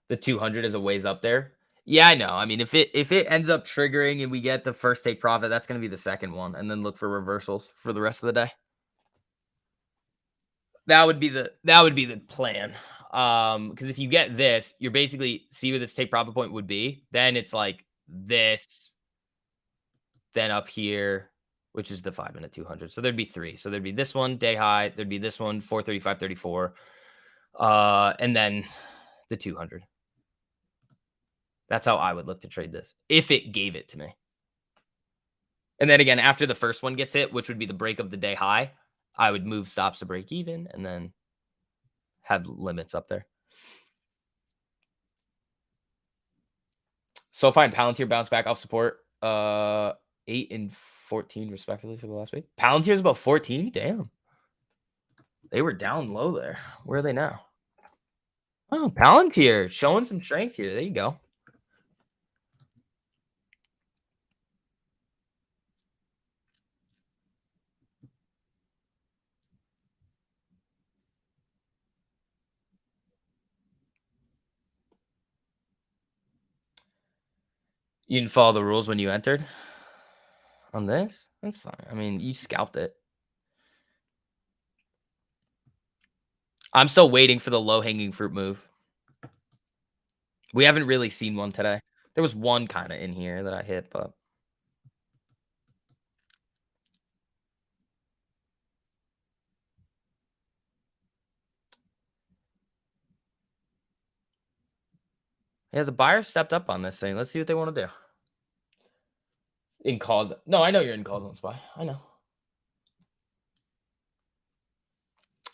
The 200 is a ways up there. Yeah, I know. I mean, if it ends up triggering and we get the first take profit, that's going to be the second one, and then look for reversals for the rest of the day. That would be the plan. Because if you get this, you're basically see what this take profit point would be. Then it's like this, then up here, which is the 5 minute 200. So there'd be three. So there'd be this one day high. There'd be this one 435.34, and then the 200. That's how I would look to trade this if it gave it to me. And then again, after the first one gets hit, which would be the break of the day high, I would move stops to break even and then have limits up there. SoFi and Palantir bounce back off support. 8 and 14 respectively for the last week. Palantir's about 14. Damn. They were down low there. Where are they now? Oh, Palantir showing some strength here. There you go. You didn't follow the rules when you entered on this? That's fine. I mean, you scalped it. I'm still waiting for the low-hanging fruit move. We haven't really seen one today. There was one kind of in here that I hit, but yeah, the buyer stepped up on this thing. Let's see what they want to do. In calls. No, I know you're in calls on SPY. I know.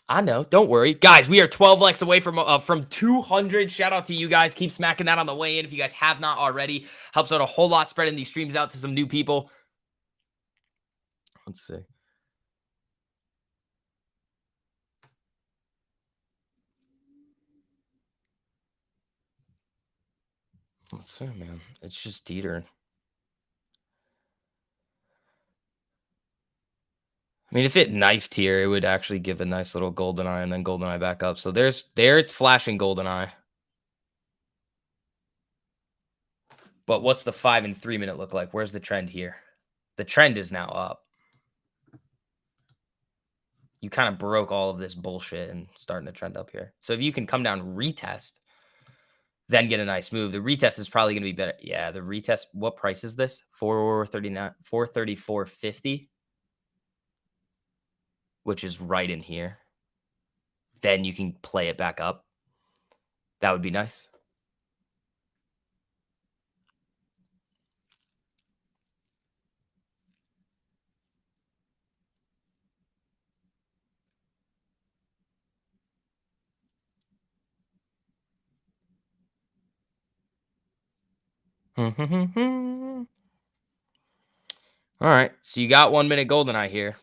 I know. Don't worry. Guys, we are 12 likes away from 200. Shout out to you guys. Keep smacking that on the way in if you guys have not already. Helps out a whole lot spreading these streams out to some new people. Let's see. Let's see, man. It's just teetering. I mean, if it knifed here, it would actually give a nice little golden eye and then golden eye back up. So there it's flashing golden eye. But what's the 5 and 3 minute look like? Where's the trend here? The trend is now up. You kind of broke all of this bullshit and starting to trend up here. So if you can come down, retest, then get a nice move. The retest is probably going to be better. Yeah, the retest. What price is this? 439, 434.50, which is right in here. Then you can play it back up. That would be nice. All right. So you got 1 minute golden eye here.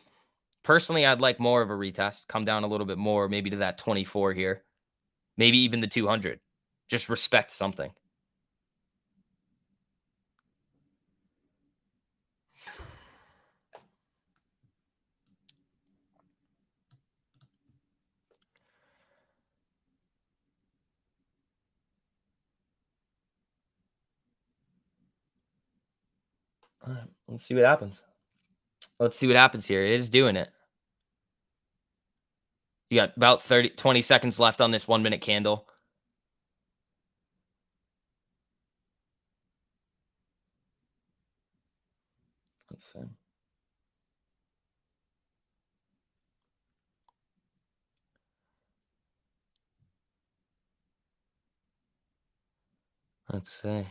Personally, I'd like more of a retest. Come down a little bit more, maybe to that 24 here. Maybe even the 200. Just respect something. All right, let's see what happens. Let's see what happens here. It is doing it. You got about 20 seconds left on this 1 minute candle. Let's see. Let's see.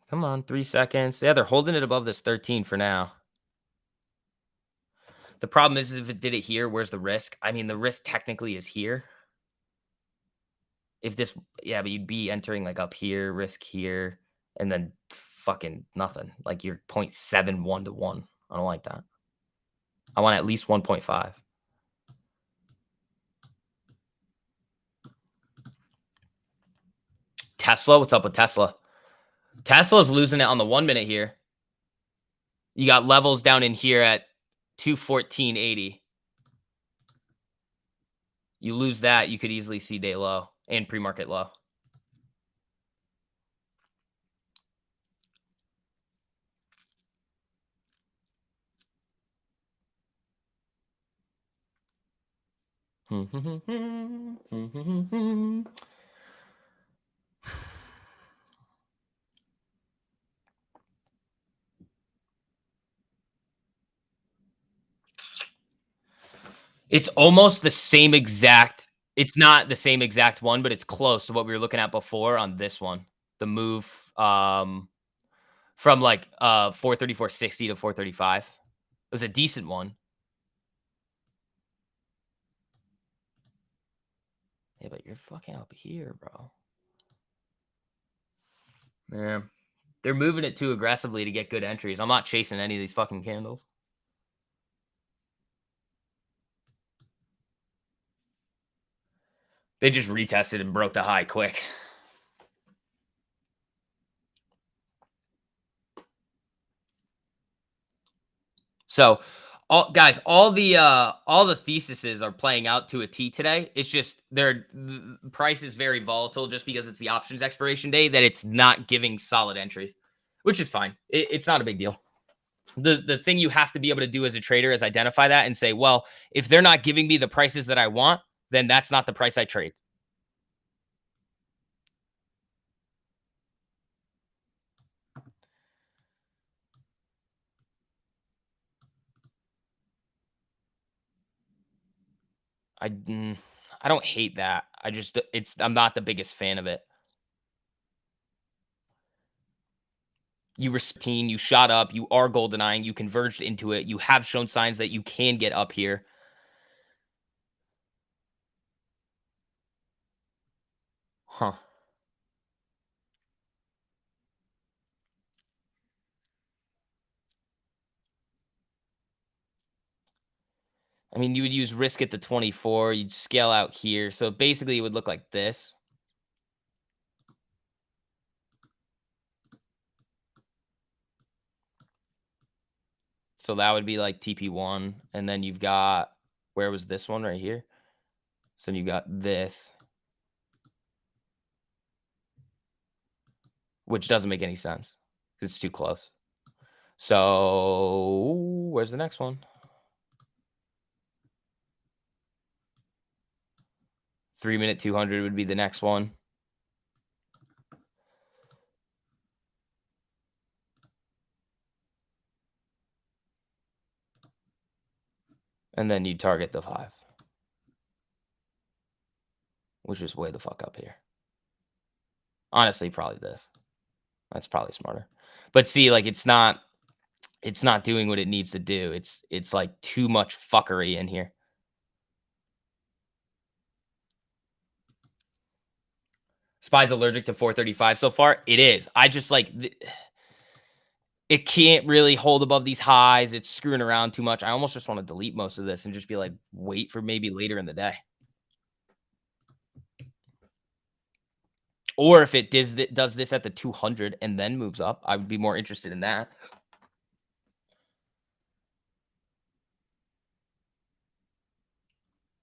Come on, 3 seconds. Yeah, they're holding it above this 13 for now. The problem is if it did it here, where's the risk? I mean, the risk technically is here. If this, yeah, but you'd be entering like up here, risk here, and then fucking nothing. Like you're 0.71 to 1. I don't like that. I want at least 1.5. Tesla, what's up with Tesla? Tesla's losing it on the 1 minute here. You got levels down in here at 214.80. You lose that, you could easily see day low and pre-market low. It's almost the same exact. It's not the same exact one, but it's close to what we were looking at before on this one. The move from like 434.60 to 435. It was a decent one. Yeah, but you're fucking up here, bro. Yeah. They're moving it too aggressively to get good entries. I'm not chasing any of these fucking candles. They just retested and broke the high quick. So, all guys, all the theses are playing out to a T today. It's just the price is very volatile just because it's the options expiration day that it's not giving solid entries, which is fine. It's not a big deal. The thing you have to be able to do as a trader is identify that and say, well, if they're not giving me the prices that I want, then that's not the price I trade. I don't hate that. I'm not the biggest fan of it. You were 16, you shot up, you are golden eyeing, you converged into it. You have shown signs that you can get up here. Huh. I mean, you would use risk at the 24, you'd scale out here. So basically it would look like this. So that would be like TP1. And then you've got, where was this one right here? So you got this, which doesn't make any sense because it's too close. So where's the next one? 3 minute 200 would be the next one. And then you target the 5, which is way the fuck up here. Honestly, probably this. That's probably smarter. But see, like it's not doing what it needs to do. It's like too much fuckery in here. Spy's allergic to 435 so far. It is. I just like it can't really hold above these highs. It's screwing around too much. I almost just want to delete most of this and just be like, wait for maybe later in the day. Or if it does this at the 200 and then moves up, I would be more interested in that.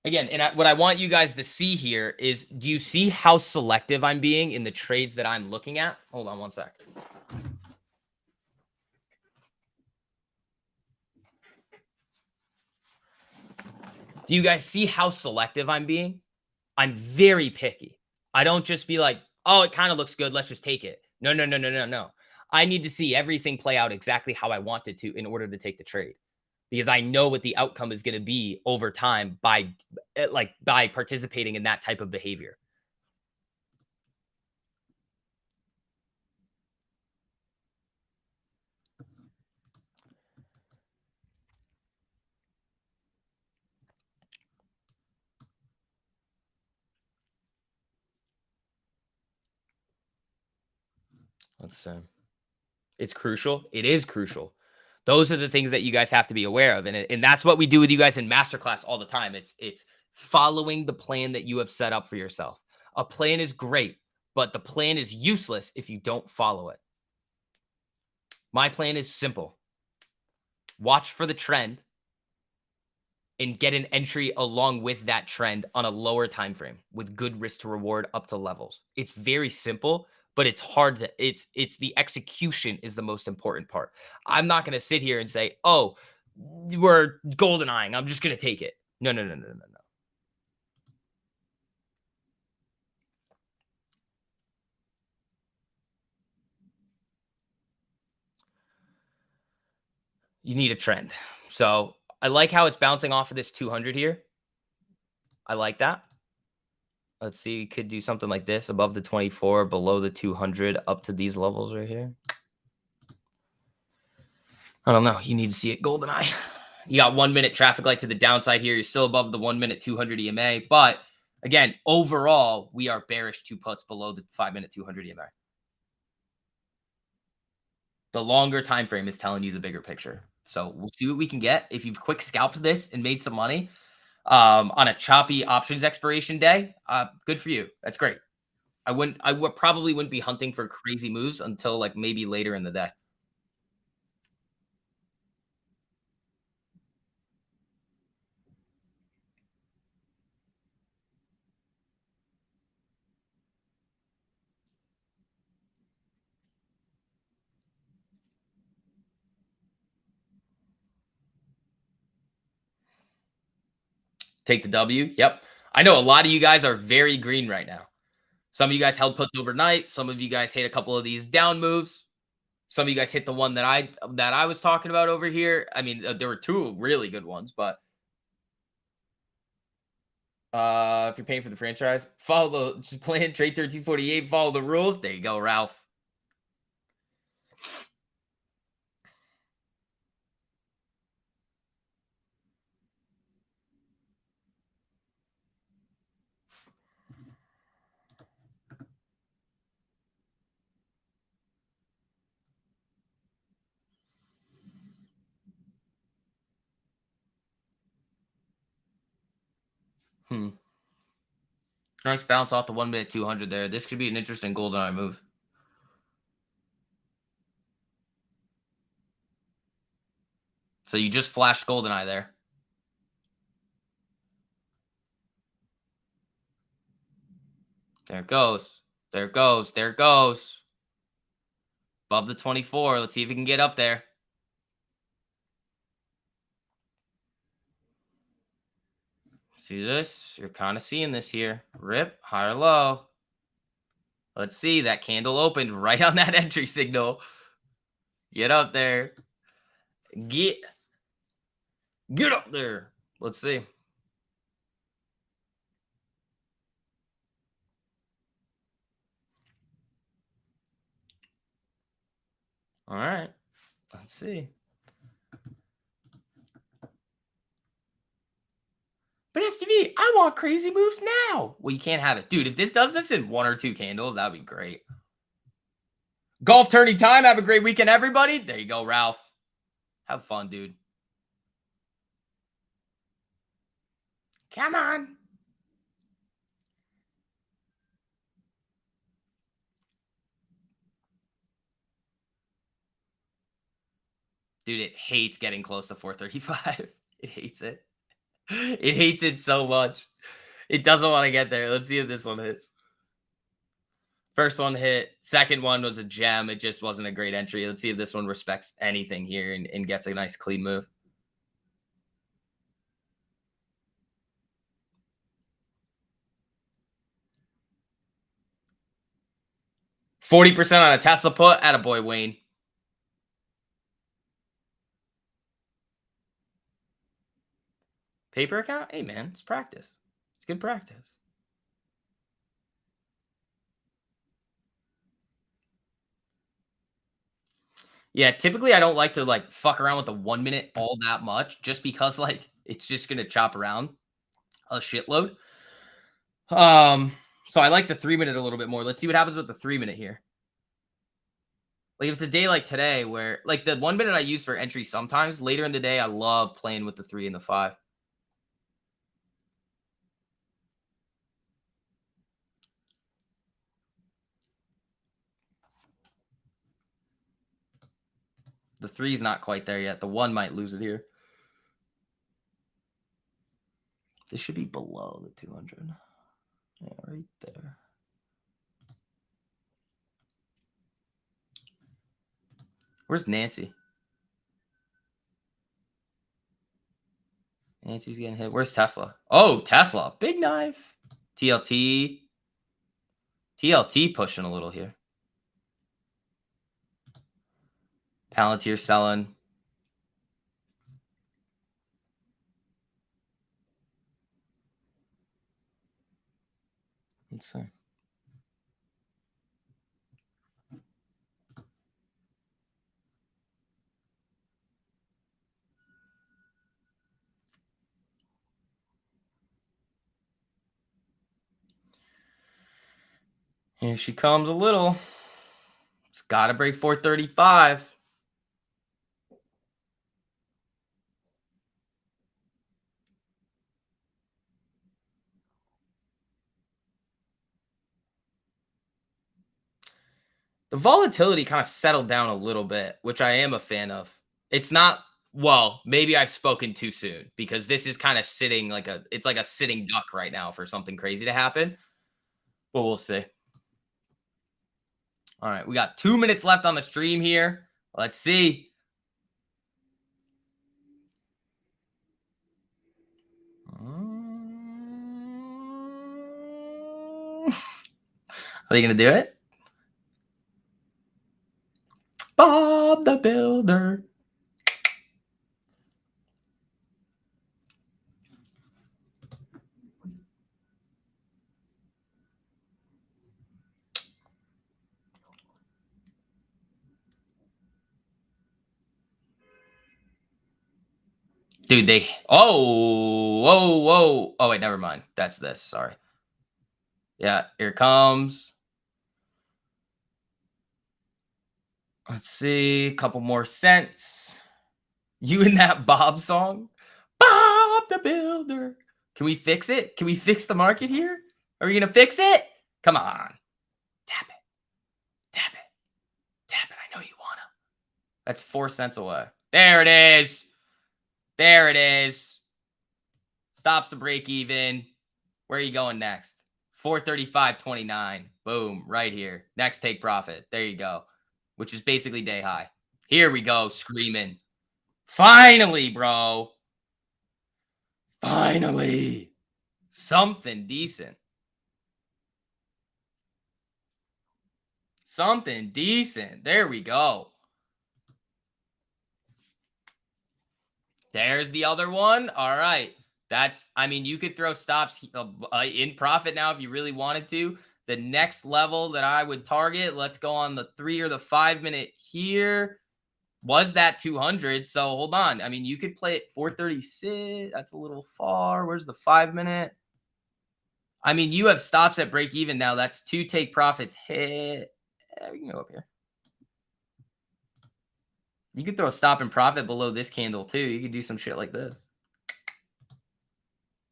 Again, and what I want you guys to see here is, do you see how selective I'm being in the trades that I'm looking at? Hold on one sec. Do you guys see how selective I'm being? I'm very picky. I don't just be like, oh, it kind of looks good. Let's just take it. No, no, no, no, no, no. I need to see everything play out exactly how I want it to in order to take the trade, because I know what the outcome is going to be over time by participating in that type of behavior. Let's see. It's crucial. It is crucial. Those are the things that you guys have to be aware of, and that's what we do with you guys in masterclass all the time. It's following the plan that you have set up for yourself. A plan is great, but the plan is useless if you don't follow it. My plan is simple. Watch for the trend and get an entry along with that trend on a lower time frame with good risk to reward up to levels. It's very simple, but it's hard to it's the execution is the most important part. I'm not going to sit here and say, "Oh, we're golden eyeing. I'm just going to take it." No, no, no, no, no, no. You need a trend. So, I like how it's bouncing off of this 200 here. I like that. Let's see, we could do something like this above the 24, below the 200, up to these levels right here. I don't know. You need to see it golden eye. You got 1 minute traffic light to the downside here. You're still above the 1 minute 200 EMA. But again, overall, we are bearish 2 puts below the 5 minute 200 EMA. The longer time frame is telling you the bigger picture. So we'll see what we can get. If you've quick scalped this and made some money on a choppy options expiration day, good for you. That's great. I would probably wouldn't be hunting for crazy moves until like maybe later in the day. Take the W. Yep. I know a lot of you guys are very green right now. Some of you guys held puts overnight. Some of you guys hit a couple of these down moves. Some of you guys hit the one that I was talking about over here. I mean, there were two really good ones, but if you're paying for the franchise, follow the just plan trade 1348, follow the rules. There you go, Ralph. Hmm. Nice bounce off the 1 minute 200 there. This could be an interesting golden eye move. So you just flashed golden eye there. There it goes. There it goes. There it goes. Above the 24. Let's see if we can get up there. See this? You're kind of seeing this here. Rip, high or low. Let's see. That candle opened right on that entry signal. Get up there. Get up there. Let's see. All right. Let's see. But STV, I want crazy moves now. Well, you can't have it. Dude, if this does this in 1 or 2 candles, that'd be great. Golf tourney time. Have a great weekend, everybody. There you go, Ralph. Have fun, dude. Come on. Dude, it hates getting close to 435. It hates it. It hates it so much. It doesn't want to get there. Let's see if this one hits. First one hit. Second one was a gem. It just wasn't a great entry. Let's see if this one respects anything here and gets a nice clean move. %40 on a Tesla put. Attaboy, Wayne. Paper account? Hey, man, it's practice. It's good practice. Yeah, typically I don't like to like fuck around with the 1 minute all that much just because like it's just gonna chop around a shitload. So I like the 3 minute a little bit more. Let's see what happens with the 3 minute here. Like if it's a day like today where like the 1 minute I use for entry sometimes later in the day, I love playing with the 3 and the 5. The 3's not quite there yet. The 1 might lose it here. This should be below the 200. Yeah, right there. Where's Nancy? Nancy's getting hit. Where's Tesla? Oh, Tesla. Big knife. TLT. TLT pushing a little here. Palantir selling. Let's see. Here she comes a little. It's got to break 435. The volatility kind of settled down a little bit, which I am a fan of. It's not, well, maybe I've spoken too soon because this is kind of sitting like it's like a sitting duck right now for something crazy to happen. But we'll see. All right, we got 2 minutes left on the stream here. Let's see. Are you going to do it? Bob the Builder. Dude, whoa. Oh, wait, never mind. That's this. Sorry. Yeah, here it comes. Let's see. A couple more cents. You in that Bob song? Bob the Builder. Can we fix it? Can we fix the market here? Are we going to fix it? Come on. Tap it. Tap it. Tap it. I know you want to. That's 4 cents away. There it is. There it is. Stops the break even. Where are you going next? 435.29. Boom. Right here. Next take profit. There you go. Which is basically day high. Here we go. Screaming. Finally, bro. Finally. Something decent. Something decent. There we go. There's the other one. All right. I mean, you could throw stops in profit now if you really wanted to. The next level that I would target, let's go on the 3 or the 5 minute here, was that 200. So hold on. I mean, you could play it 436. That's a little far. Where's the 5 minute? I mean, you have stops at break even now. That's 2 take profits hit. We can go up here. You could throw a stop and profit below this candle too. You could do some shit like this.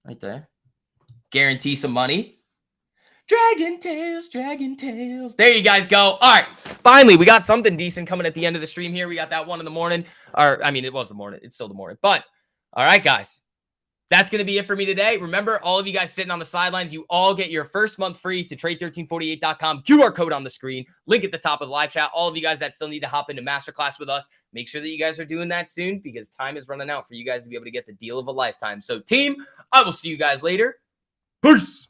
Right there. Guarantee some money. Dragon tails, dragon tails. There you guys go. All right. Finally, we got something decent coming at the end of the stream here. We got that 1 in the morning. Or, I mean, it was the morning. It's still the morning. But, all right, guys. That's going to be it for me today. Remember, all of you guys sitting on the sidelines, you all get your first month free to trade1348.com. QR code on the screen. Link at the top of the live chat. All of you guys that still need to hop into masterclass with us, make sure that you guys are doing that soon because time is running out for you guys to be able to get the deal of a lifetime. So, team, I will see you guys later. Peace.